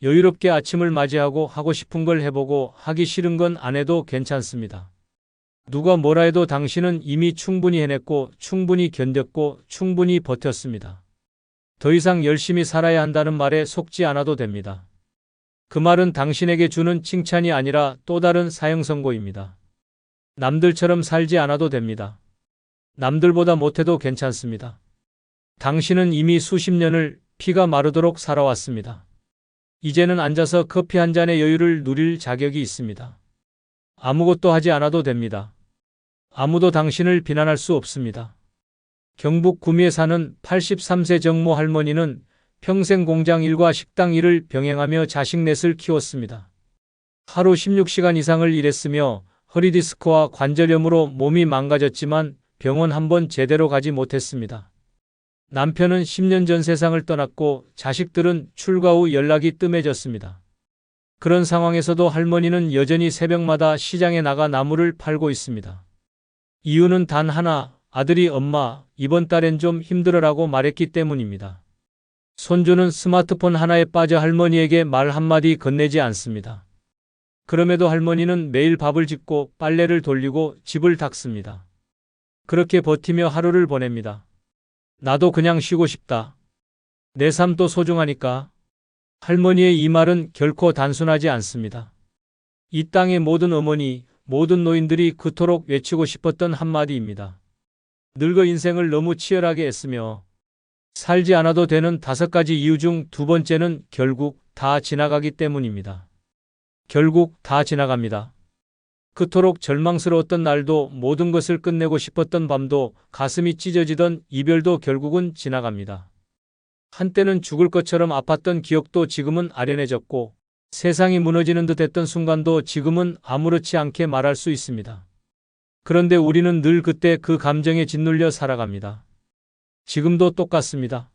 여유롭게 아침을 맞이하고 하고 싶은 걸 해보고 하기 싫은 건 안 해도 괜찮습니다. 누가 뭐라 해도 당신은 이미 충분히 해냈고 충분히 견뎠고 충분히 버텼습니다. 더 이상 열심히 살아야 한다는 말에 속지 않아도 됩니다. 그 말은 당신에게 주는 칭찬이 아니라 또 다른 사형 선고입니다. 남들처럼 살지 않아도 됩니다. 남들보다 못해도 괜찮습니다. 당신은 이미 수십 년을 피가 마르도록 살아왔습니다. 이제는 앉아서 커피 한 잔의 여유를 누릴 자격이 있습니다. 아무것도 하지 않아도 됩니다. 아무도 당신을 비난할 수 없습니다. 경북 구미에 사는 83세 정모 할머니는 평생 공장 일과 식당 일을 병행하며 자식 넷을 키웠습니다. 하루 16시간 이상을 일했으며 허리 디스크와 관절염으로 몸이 망가졌지만 병원 한 번 제대로 가지 못했습니다. 남편은 10년 전 세상을 떠났고 자식들은 출가 후 연락이 뜸해졌습니다. 그런 상황에서도 할머니는 여전히 새벽마다 시장에 나가 나물을 팔고 있습니다. 이유는 단 하나, 아들이 엄마, 이번 달엔 좀 힘들어라고 말했기 때문입니다. 손주는 스마트폰 하나에 빠져 할머니에게 말 한마디 건네지 않습니다. 그럼에도 할머니는 매일 밥을 짓고 빨래를 돌리고 집을 닦습니다. 그렇게 버티며 하루를 보냅니다. 나도 그냥 쉬고 싶다. 내 삶도 소중하니까. 할머니의 이 말은 결코 단순하지 않습니다. 이 땅의 모든 어머니, 모든 노인들이 그토록 외치고 싶었던 한마디입니다. 늙어 인생을 너무 치열하게 애쓰며 살지 않아도 되는 5가지 이유 중 두 번째는 결국 다 지나가기 때문입니다. 결국 다 지나갑니다. 그토록 절망스러웠던 날도, 모든 것을 끝내고 싶었던 밤도, 가슴이 찢어지던 이별도 결국은 지나갑니다. 한때는 죽을 것처럼 아팠던 기억도 지금은 아련해졌고 세상이 무너지는 듯 했던 순간도 지금은 아무렇지 않게 말할 수 있습니다. 그런데 우리는 늘 그때 그 감정에 짓눌려 살아갑니다. 지금도 똑같습니다.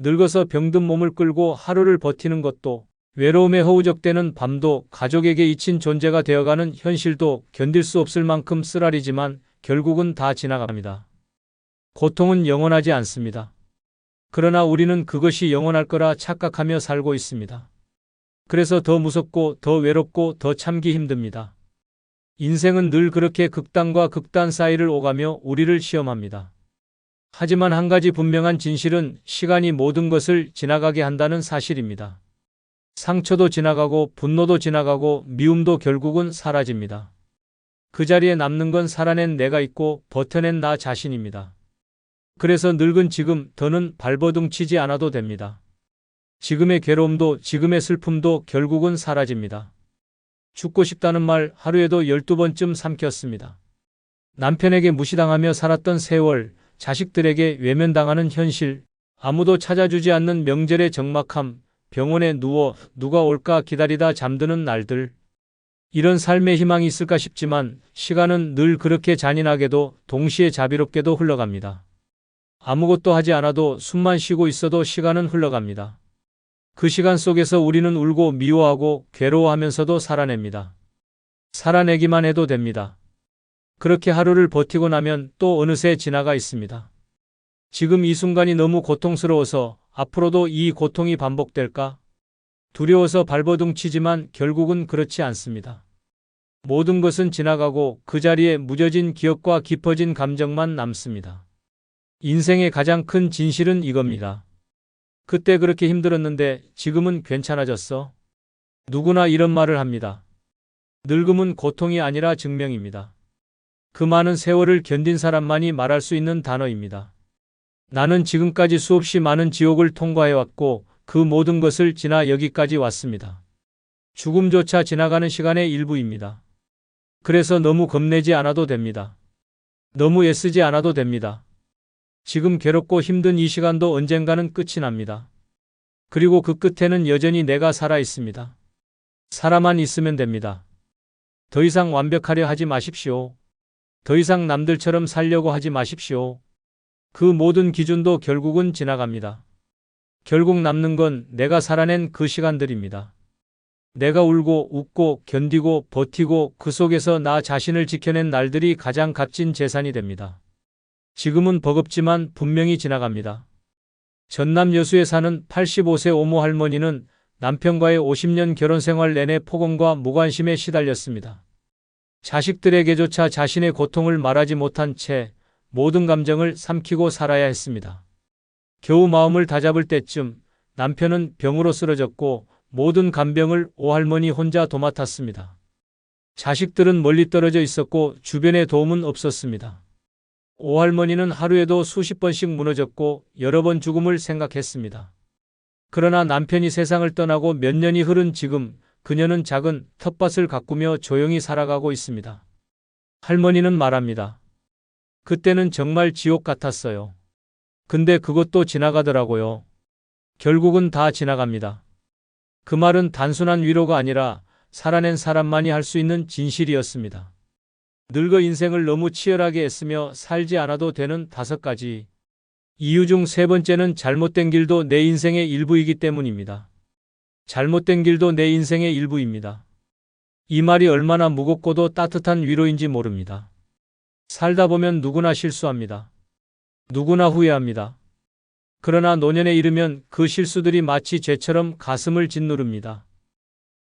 늙어서 병든 몸을 끌고 하루를 버티는 것도, 외로움에 허우적대는 밤도, 가족에게 잊힌 존재가 되어가는 현실도 견딜 수 없을 만큼 쓰라리지만 결국은 다 지나갑니다. 고통은 영원하지 않습니다. 그러나 우리는 그것이 영원할 거라 착각하며 살고 있습니다. 그래서 더 무섭고 더 외롭고 더 참기 힘듭니다. 인생은 늘 그렇게 극단과 극단 사이를 오가며 우리를 시험합니다. 하지만 한 가지 분명한 진실은 시간이 모든 것을 지나가게 한다는 사실입니다. 상처도 지나가고 분노도 지나가고 미움도 결국은 사라집니다. 그 자리에 남는 건 살아낸 내가 있고 버텨낸 나 자신입니다. 그래서 늙은 지금 더는 발버둥 치지 않아도 됩니다. 지금의 괴로움도 지금의 슬픔도 결국은 사라집니다. 죽고 싶다는 말 하루에도 12번쯤 삼켰습니다. 남편에게 무시당하며 살았던 세월, 자식들에게 외면당하는 현실, 아무도 찾아주지 않는 명절의 적막함, 병원에 누워 누가 올까 기다리다 잠드는 날들. 이런 삶의 희망이 있을까 싶지만 시간은 늘 그렇게 잔인하게도 동시에 자비롭게도 흘러갑니다. 아무것도 하지 않아도 숨만 쉬고 있어도 시간은 흘러갑니다. 그 시간 속에서 우리는 울고 미워하고 괴로워하면서도 살아냅니다. 살아내기만 해도 됩니다. 그렇게 하루를 버티고 나면 또 어느새 지나가 있습니다. 지금 이 순간이 너무 고통스러워서 앞으로도 이 고통이 반복될까? 두려워서 발버둥 치지만 결국은 그렇지 않습니다. 모든 것은 지나가고 그 자리에 무뎌진 기억과 깊어진 감정만 남습니다. 인생의 가장 큰 진실은 이겁니다. 그때 그렇게 힘들었는데 지금은 괜찮아졌어? 누구나 이런 말을 합니다. 늙음은 고통이 아니라 증명입니다. 그 많은 세월을 견딘 사람만이 말할 수 있는 단어입니다. 나는 지금까지 수없이 많은 지옥을 통과해왔고 그 모든 것을 지나 여기까지 왔습니다. 죽음조차 지나가는 시간의 일부입니다. 그래서 너무 겁내지 않아도 됩니다. 너무 애쓰지 않아도 됩니다. 지금 괴롭고 힘든 이 시간도 언젠가는 끝이 납니다. 그리고 그 끝에는 여전히 내가 살아 있습니다. 살아만 있으면 됩니다. 더 이상 완벽하려 하지 마십시오. 더 이상 남들처럼 살려고 하지 마십시오. 그 모든 기준도 결국은 지나갑니다. 결국 남는 건 내가 살아낸 그 시간들입니다. 내가 울고 웃고 견디고 버티고 그 속에서 나 자신을 지켜낸 날들이 가장 값진 재산이 됩니다. 지금은 버겁지만 분명히 지나갑니다. 전남 여수에 사는 85세 오모 할머니는 남편과의 50년 결혼 생활 내내 폭언과 무관심에 시달렸습니다. 자식들에게조차 자신의 고통을 말하지 못한 채 모든 감정을 삼키고 살아야 했습니다. 겨우 마음을 다잡을 때쯤 남편은 병으로 쓰러졌고 모든 간병을 오할머니 혼자 도맡았습니다. 자식들은 멀리 떨어져 있었고 주변에 도움은 없었습니다. 오할머니는 하루에도 수십 번씩 무너졌고 여러 번 죽음을 생각했습니다. 그러나 남편이 세상을 떠나고 몇 년이 흐른 지금 그녀는 작은 텃밭을 가꾸며 조용히 살아가고 있습니다. 할머니는 말합니다. 그때는 정말 지옥 같았어요. 근데 그것도 지나가더라고요. 결국은 다 지나갑니다. 그 말은 단순한 위로가 아니라 살아낸 사람만이 할 수 있는 진실이었습니다. 늙어 인생을 너무 치열하게 애쓰며 살지 않아도 되는 5가지 이유 중 3번째는 잘못된 길도 내 인생의 일부이기 때문입니다. 잘못된 길도 내 인생의 일부입니다. 이 말이 얼마나 무겁고도 따뜻한 위로인지 모릅니다. 살다 보면 누구나 실수합니다. 누구나 후회합니다. 그러나 노년에 이르면 그 실수들이 마치 죄처럼 가슴을 짓누릅니다.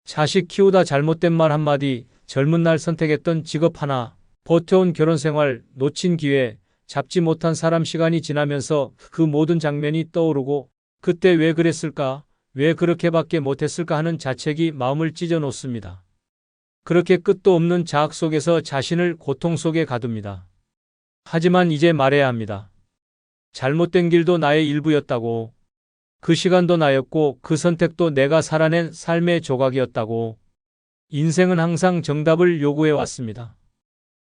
자식 키우다 잘못된 말 한마디, 젊은 날 선택했던 직업 하나, 버텨온 결혼 생활, 놓친 기회, 잡지 못한 사람 시간이 지나면서 그 모든 장면이 떠오르고 그때 왜 그랬을까, 왜 그렇게밖에 못했을까 하는 자책이 마음을 찢어 놓습니다. 그렇게 끝도 없는 자학 속에서 자신을 고통 속에 가둡니다. 하지만 이제 말해야 합니다. 잘못된 길도 나의 일부였다고. 그 시간도 나였고 그 선택도 내가 살아낸 삶의 조각이었다고. 인생은 항상 정답을 요구해 왔습니다.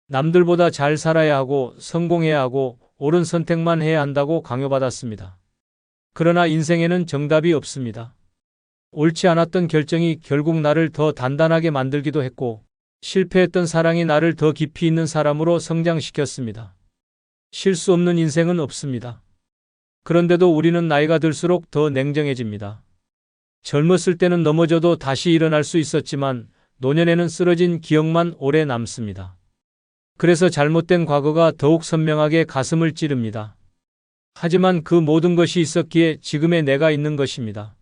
남들보다 잘 살아야 하고 성공해야 하고 옳은 선택만 해야 한다고 강요받았습니다. 그러나 인생에는 정답이 없습니다. 옳지 않았던 결정이 결국 나를 더 단단하게 만들기도 했고 실패했던 사랑이 나를 더 깊이 있는 사람으로 성장시켰습니다. 실수 없는 인생은 없습니다. 그런데도 우리는 나이가 들수록 더 냉정해집니다. 젊었을 때는 넘어져도 다시 일어날 수 있었지만 노년에는 쓰러진 기억만 오래 남습니다. 그래서 잘못된 과거가 더욱 선명하게 가슴을 찌릅니다. 하지만 그 모든 것이 있었기에 지금의 내가 있는 것입니다.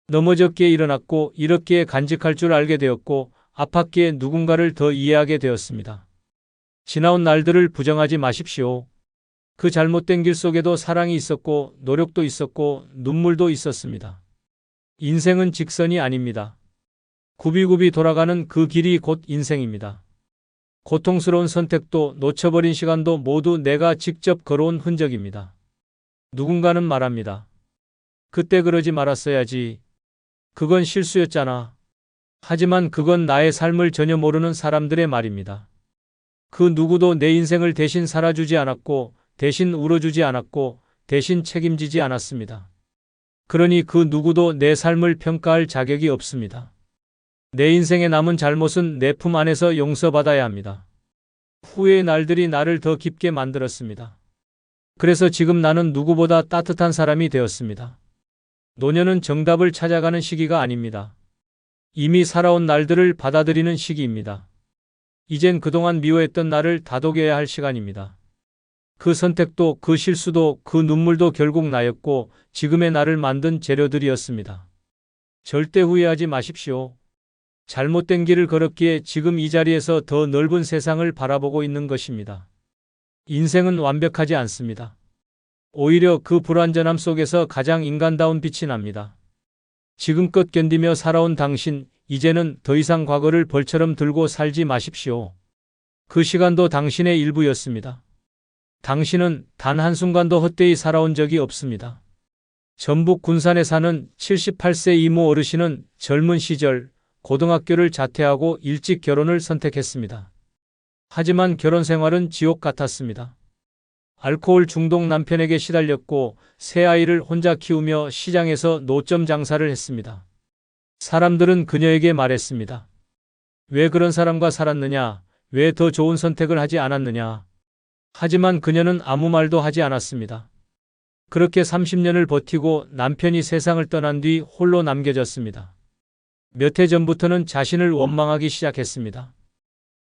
넘어졌기에 일어났고 이렇기에 간직할 줄 알게 되었고 아팠기에 누군가를 더 이해하게 되었습니다. 지나온 날들을 부정하지 마십시오. 그 잘못된 길 속에도 사랑이 있었고 노력도 있었고 눈물도 있었습니다. 인생은 직선이 아닙니다. 굽이굽이 돌아가는 그 길이 곧 인생입니다. 고통스러운 선택도 놓쳐버린 시간도 모두 내가 직접 걸어온 흔적입니다. 누군가는 말합니다. 그때 그러지 말았어야지. 그건 실수였잖아. 하지만 그건 나의 삶을 전혀 모르는 사람들의 말입니다. 그 누구도 내 인생을 대신 살아주지 않았고 대신 울어주지 않았고 대신 책임지지 않았습니다. 그러니 그 누구도 내 삶을 평가할 자격이 없습니다. 내 인생에 남은 잘못은 내 품 안에서 용서받아야 합니다. 후회의 날들이 나를 더 깊게 만들었습니다. 그래서 지금 나는 누구보다 따뜻한 사람이 되었습니다. 노년은 정답을 찾아가는 시기가 아닙니다. 이미 살아온 날들을 받아들이는 시기입니다. 이젠 그동안 미워했던 나를 다독여야 할 시간입니다. 그 선택도 그 실수도 그 눈물도 결국 나였고 지금의 나를 만든 재료들이었습니다. 절대 후회하지 마십시오. 잘못된 길을 걸었기에 지금 이 자리에서 더 넓은 세상을 바라보고 있는 것입니다. 인생은 완벽하지 않습니다. 오히려 그 불완전함 속에서 가장 인간다운 빛이 납니다. 지금껏 견디며 살아온 당신, 이제는 더 이상 과거를 벌처럼 들고 살지 마십시오. 그 시간도 당신의 일부였습니다. 당신은 단 한순간도 헛되이 살아온 적이 없습니다. 전북 군산에 사는 78세 이모 어르신은 젊은 시절 고등학교를 자퇴하고 일찍 결혼을 선택했습니다. 하지만 결혼 생활은 지옥 같았습니다. 알코올 중독 남편에게 시달렸고 새 아이를 혼자 키우며 시장에서 노점 장사를 했습니다. 사람들은 그녀에게 말했습니다. 왜 그런 사람과 살았느냐? 왜 더 좋은 선택을 하지 않았느냐? 하지만 그녀는 아무 말도 하지 않았습니다. 그렇게 30년을 버티고 남편이 세상을 떠난 뒤 홀로 남겨졌습니다. 몇 해 전부터는 자신을 원망하기 시작했습니다.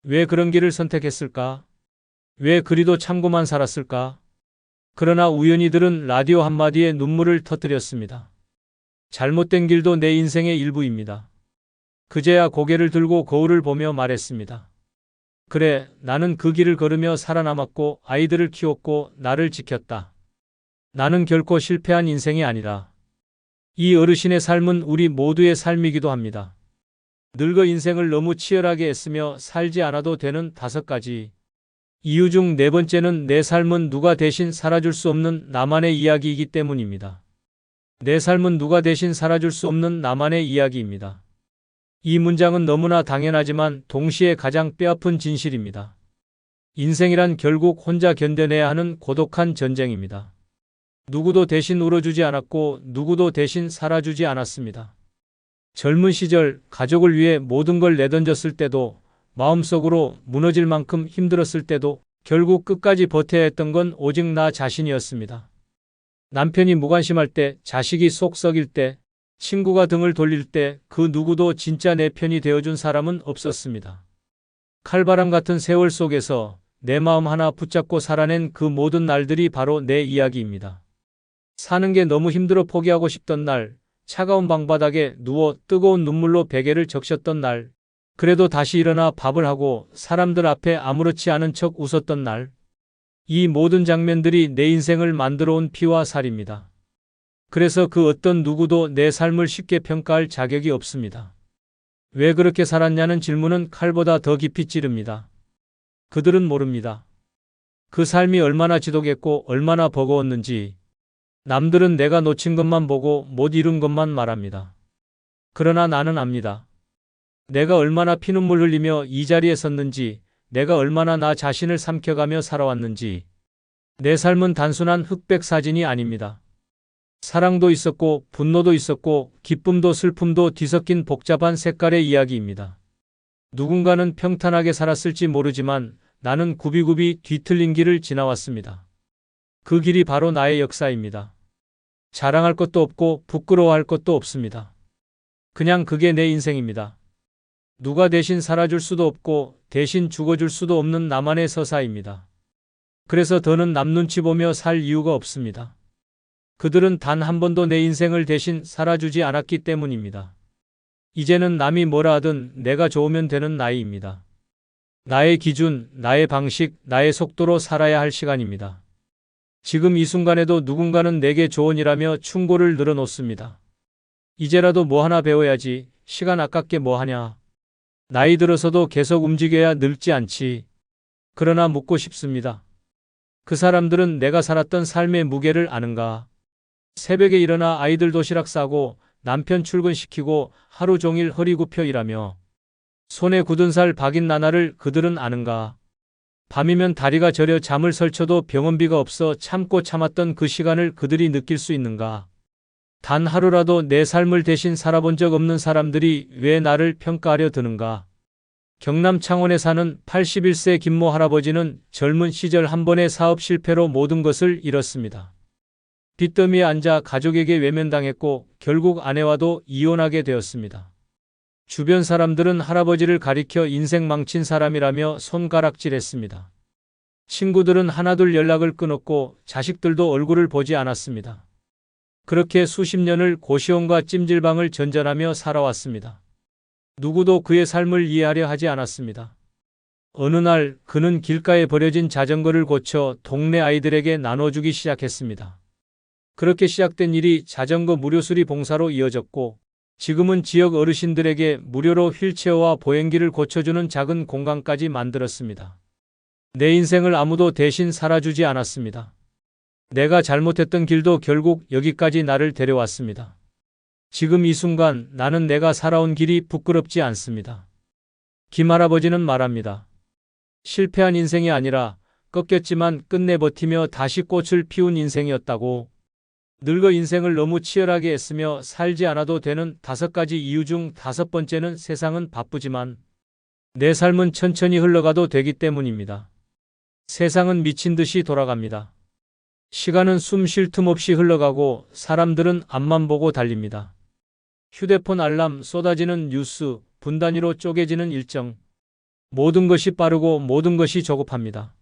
왜 그런 길을 선택했을까? 왜 그리도 참고만 살았을까? 그러나 우연히 들은 라디오 한마디에 눈물을 터뜨렸습니다. 잘못된 길도 내 인생의 일부입니다. 그제야 고개를 들고 거울을 보며 말했습니다. 그래, 나는 그 길을 걸으며 살아남았고 아이들을 키웠고 나를 지켰다. 나는 결코 실패한 인생이 아니라. 이 어르신의 삶은 우리 모두의 삶이기도 합니다. 늙어 인생을 너무 치열하게 애쓰며 살지 않아도 되는 5가지 이유 중 4번째는 내 삶은 누가 대신 살아줄 수 없는 나만의 이야기이기 때문입니다. 내 삶은 누가 대신 살아줄 수 없는 나만의 이야기입니다. 이 문장은 너무나 당연하지만 동시에 가장 뼈아픈 진실입니다. 인생이란 결국 혼자 견뎌내야 하는 고독한 전쟁입니다. 누구도 대신 울어주지 않았고 누구도 대신 살아주지 않았습니다. 젊은 시절 가족을 위해 모든 걸 내던졌을 때도 마음속으로 무너질 만큼 힘들었을 때도 결국 끝까지 버텨야 했던 건 오직 나 자신이었습니다. 남편이 무관심할 때, 자식이 속 썩일 때, 친구가 등을 돌릴 때 그 누구도 진짜 내 편이 되어준 사람은 없었습니다. 칼바람 같은 세월 속에서 내 마음 하나 붙잡고 살아낸 그 모든 날들이 바로 내 이야기입니다. 사는 게 너무 힘들어 포기하고 싶던 날, 차가운 방바닥에 누워 뜨거운 눈물로 베개를 적셨던 날, 그래도 다시 일어나 밥을 하고 사람들 앞에 아무렇지 않은 척 웃었던 날, 이 모든 장면들이 내 인생을 만들어 온 피와 살입니다. 그래서 그 어떤 누구도 내 삶을 쉽게 평가할 자격이 없습니다. 왜 그렇게 살았냐는 질문은 칼보다 더 깊이 찌릅니다. 그들은 모릅니다. 그 삶이 얼마나 지독했고 얼마나 버거웠는지. 남들은 내가 놓친 것만 보고 못 이룬 것만 말합니다. 그러나 나는 압니다. 내가 얼마나 피눈물 흘리며 이 자리에 섰는지, 내가 얼마나 나 자신을 삼켜가며 살아왔는지. 내 삶은 단순한 흑백 사진이 아닙니다. 사랑도 있었고 분노도 있었고 기쁨도 슬픔도 뒤섞인 복잡한 색깔의 이야기입니다. 누군가는 평탄하게 살았을지 모르지만 나는 굽이굽이 뒤틀린 길을 지나왔습니다. 그 길이 바로 나의 역사입니다. 자랑할 것도 없고 부끄러워할 것도 없습니다. 그냥 그게 내 인생입니다. 누가 대신 살아줄 수도 없고 대신 죽어줄 수도 없는 나만의 서사입니다. 그래서 더는 남 눈치 보며 살 이유가 없습니다. 그들은 단 한 번도 내 인생을 대신 살아주지 않았기 때문입니다. 이제는 남이 뭐라 하든 내가 좋으면 되는 나이입니다. 나의 기준, 나의 방식, 나의 속도로 살아야 할 시간입니다. 지금 이 순간에도 누군가는 내게 조언이라며 충고를 늘어놓습니다. 이제라도 뭐 하나 배워야지, 시간 아깝게 뭐 하냐. 나이 들어서도 계속 움직여야 늙지 않지. 그러나 묻고 싶습니다. 그 사람들은 내가 살았던 삶의 무게를 아는가? 새벽에 일어나 아이들 도시락 싸고 남편 출근시키고 하루 종일 허리 굽혀 일하며 손에 굳은 살 박인 나날을 그들은 아는가? 밤이면 다리가 저려 잠을 설쳐도 병원비가 없어 참고 참았던 그 시간을 그들이 느낄 수 있는가? 단 하루라도 내 삶을 대신 살아본 적 없는 사람들이 왜 나를 평가하려 드는가? 경남 창원에 사는 81세 김모 할아버지는 젊은 시절 한 번의 사업 실패로 모든 것을 잃었습니다. 빚더미에 앉아 가족에게 외면당했고 결국 아내와도 이혼하게 되었습니다. 주변 사람들은 할아버지를 가리켜 인생 망친 사람이라며 손가락질했습니다. 친구들은 하나둘 연락을 끊었고 자식들도 얼굴을 보지 않았습니다. 그렇게 수십 년을 고시원과 찜질방을 전전하며 살아왔습니다. 누구도 그의 삶을 이해하려 하지 않았습니다. 어느 날 그는 길가에 버려진 자전거를 고쳐 동네 아이들에게 나눠주기 시작했습니다. 그렇게 시작된 일이 자전거 무료수리 봉사로 이어졌고 지금은 지역 어르신들에게 무료로 휠체어와 보행기를 고쳐주는 작은 공간까지 만들었습니다. 내 인생을 아무도 대신 살아주지 않았습니다. 내가 잘못했던 길도 결국 여기까지 나를 데려왔습니다. 지금 이 순간 나는 내가 살아온 길이 부끄럽지 않습니다. 김할아버지는 말합니다. 실패한 인생이 아니라 꺾였지만 끝내 버티며 다시 꽃을 피운 인생이었다고. 늙어 인생을 너무 치열하게 애쓰며 살지 않아도 되는 5가지 이유 중 5번째는 세상은 바쁘지만 내 삶은 천천히 흘러가도 되기 때문입니다. 세상은 미친 듯이 돌아갑니다. 시간은 숨 쉴 틈 없이 흘러가고 사람들은 앞만 보고 달립니다. 휴대폰 알람, 쏟아지는 뉴스, 분 단위로 쪼개지는 일정. 모든 것이 빠르고 모든 것이 조급합니다.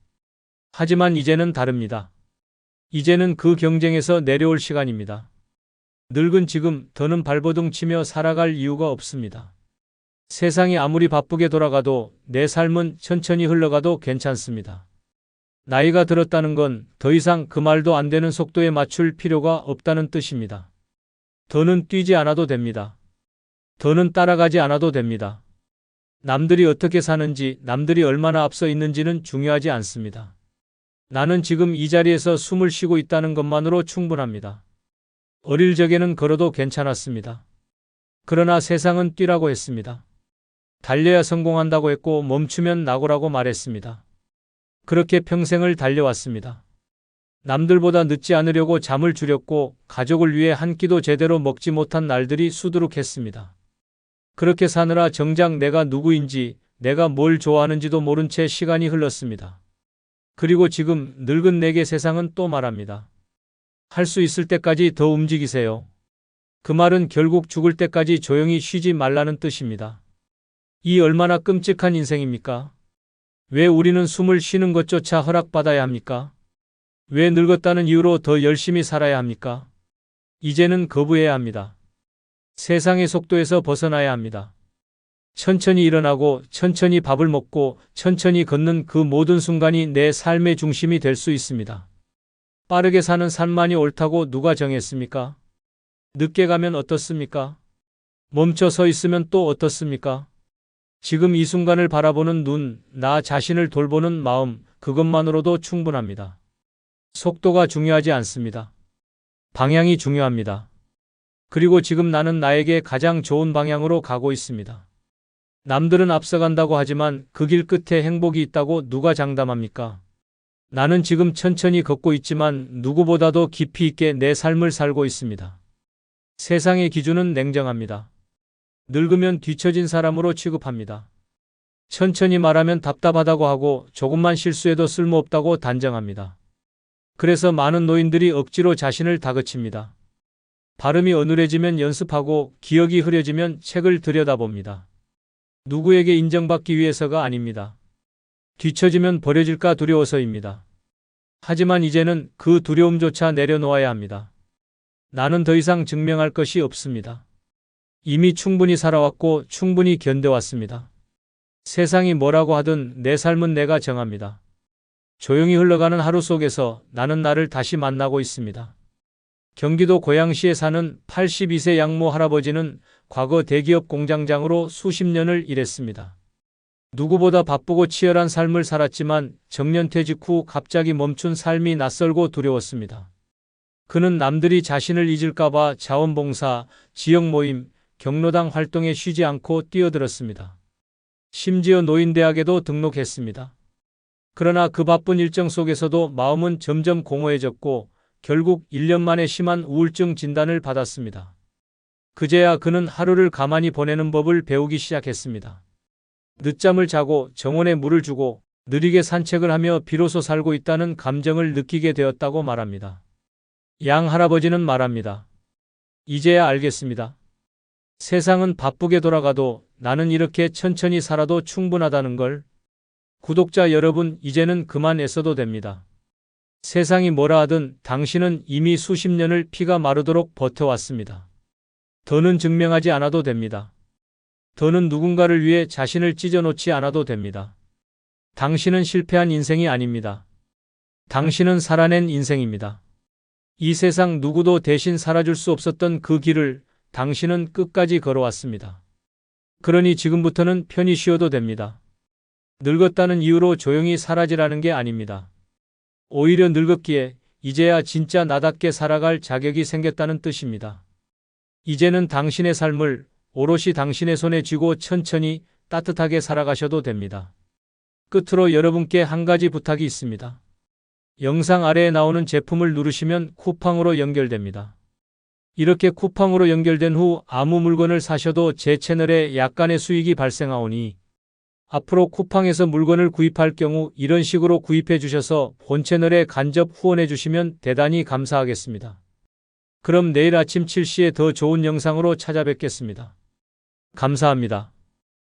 하지만 이제는 다릅니다. 이제는 그 경쟁에서 내려올 시간입니다. 늙은 지금 더는 발버둥 치며 살아갈 이유가 없습니다. 세상이 아무리 바쁘게 돌아가도 내 삶은 천천히 흘러가도 괜찮습니다. 나이가 들었다는 건 더 이상 그 말도 안 되는 속도에 맞출 필요가 없다는 뜻입니다. 더는 뛰지 않아도 됩니다. 더는 따라가지 않아도 됩니다. 남들이 어떻게 사는지, 남들이 얼마나 앞서 있는지는 중요하지 않습니다. 나는 지금 이 자리에서 숨을 쉬고 있다는 것만으로 충분합니다. 어릴 적에는 걸어도 괜찮았습니다. 그러나 세상은 뛰라고 했습니다. 달려야 성공한다고 했고 멈추면 낙오라고 말했습니다. 그렇게 평생을 달려왔습니다. 남들보다 늦지 않으려고 잠을 줄였고 가족을 위해 한 끼도 제대로 먹지 못한 날들이 수두룩했습니다. 그렇게 사느라 정작 내가 누구인지, 내가 뭘 좋아하는지도 모른 채 시간이 흘렀습니다. 그리고 지금 늙은 내게 세상은 또 말합니다. 할 수 있을 때까지 더 움직이세요. 그 말은 결국 죽을 때까지 조용히 쉬지 말라는 뜻입니다. 이 얼마나 끔찍한 인생입니까? 왜 우리는 숨을 쉬는 것조차 허락받아야 합니까? 왜 늙었다는 이유로 더 열심히 살아야 합니까? 이제는 거부해야 합니다. 세상의 속도에서 벗어나야 합니다. 천천히 일어나고 천천히 밥을 먹고 천천히 걷는 그 모든 순간이 내 삶의 중심이 될 수 있습니다. 빠르게 사는 삶만이 옳다고 누가 정했습니까? 늦게 가면 어떻습니까? 멈춰 서 있으면 또 어떻습니까? 지금 이 순간을 바라보는 눈, 나 자신을 돌보는 마음, 그것만으로도 충분합니다. 속도가 중요하지 않습니다. 방향이 중요합니다. 그리고 지금 나는 나에게 가장 좋은 방향으로 가고 있습니다. 남들은 앞서간다고 하지만 그 길 끝에 행복이 있다고 누가 장담합니까? 나는 지금 천천히 걷고 있지만 누구보다도 깊이 있게 내 삶을 살고 있습니다. 세상의 기준은 냉정합니다. 늙으면 뒤처진 사람으로 취급합니다. 천천히 말하면 답답하다고 하고 조금만 실수해도 쓸모없다고 단정합니다. 그래서 많은 노인들이 억지로 자신을 다그칩니다. 발음이 어눌해지면 연습하고 기억이 흐려지면 책을 들여다봅니다. 누구에게 인정받기 위해서가 아닙니다. 뒤처지면 버려질까 두려워서입니다. 하지만 이제는 그 두려움조차 내려놓아야 합니다. 나는 더 이상 증명할 것이 없습니다. 이미 충분히 살아왔고 충분히 견뎌왔습니다. 세상이 뭐라고 하든 내 삶은 내가 정합니다. 조용히 흘러가는 하루 속에서 나는 나를 다시 만나고 있습니다. 경기도 고양시에 사는 82세 양모 할아버지는 과거 대기업 공장장으로 수십 년을 일했습니다. 누구보다 바쁘고 치열한 삶을 살았지만 정년퇴직 후 갑자기 멈춘 삶이 낯설고 두려웠습니다. 그는 남들이 자신을 잊을까봐 자원봉사, 지역 모임, 경로당 활동에 쉬지 않고 뛰어들었습니다. 심지어 노인대학에도 등록했습니다. 그러나 그 바쁜 일정 속에서도 마음은 점점 공허해졌고 결국 1년 만에 심한 우울증 진단을 받았습니다. 그제야 그는 하루를 가만히 보내는 법을 배우기 시작했습니다. 늦잠을 자고 정원에 물을 주고 느리게 산책을 하며 비로소 살고 있다는 감정을 느끼게 되었다고 말합니다. 양 할아버지는 말합니다. 이제야 알겠습니다. 세상은 바쁘게 돌아가도 나는 이렇게 천천히 살아도 충분하다는 걸. 구독자 여러분, 이제는 그만 애써도 됩니다. 세상이 뭐라 하든 당신은 이미 수십 년을 피가 마르도록 버텨왔습니다. 더는 증명하지 않아도 됩니다. 더는 누군가를 위해 자신을 찢어놓지 않아도 됩니다. 당신은 실패한 인생이 아닙니다. 당신은 살아낸 인생입니다. 이 세상 누구도 대신 살아줄 수 없었던 그 길을 당신은 끝까지 걸어왔습니다. 그러니 지금부터는 편히 쉬어도 됩니다. 늙었다는 이유로 조용히 사라지라는 게 아닙니다. 오히려 늙었기에 이제야 진짜 나답게 살아갈 자격이 생겼다는 뜻입니다. 이제는 당신의 삶을 오롯이 당신의 손에 쥐고 천천히 따뜻하게 살아가셔도 됩니다. 끝으로 여러분께 한 가지 부탁이 있습니다. 영상 아래에 나오는 제품을 누르시면 쿠팡으로 연결됩니다. 이렇게 쿠팡으로 연결된 후 아무 물건을 사셔도 제 채널에 약간의 수익이 발생하오니 앞으로 쿠팡에서 물건을 구입할 경우 이런 식으로 구입해 주셔서 본 채널에 간접 후원해 주시면 대단히 감사하겠습니다. 그럼 내일 아침 7시에 더 좋은 영상으로 찾아뵙겠습니다. 감사합니다.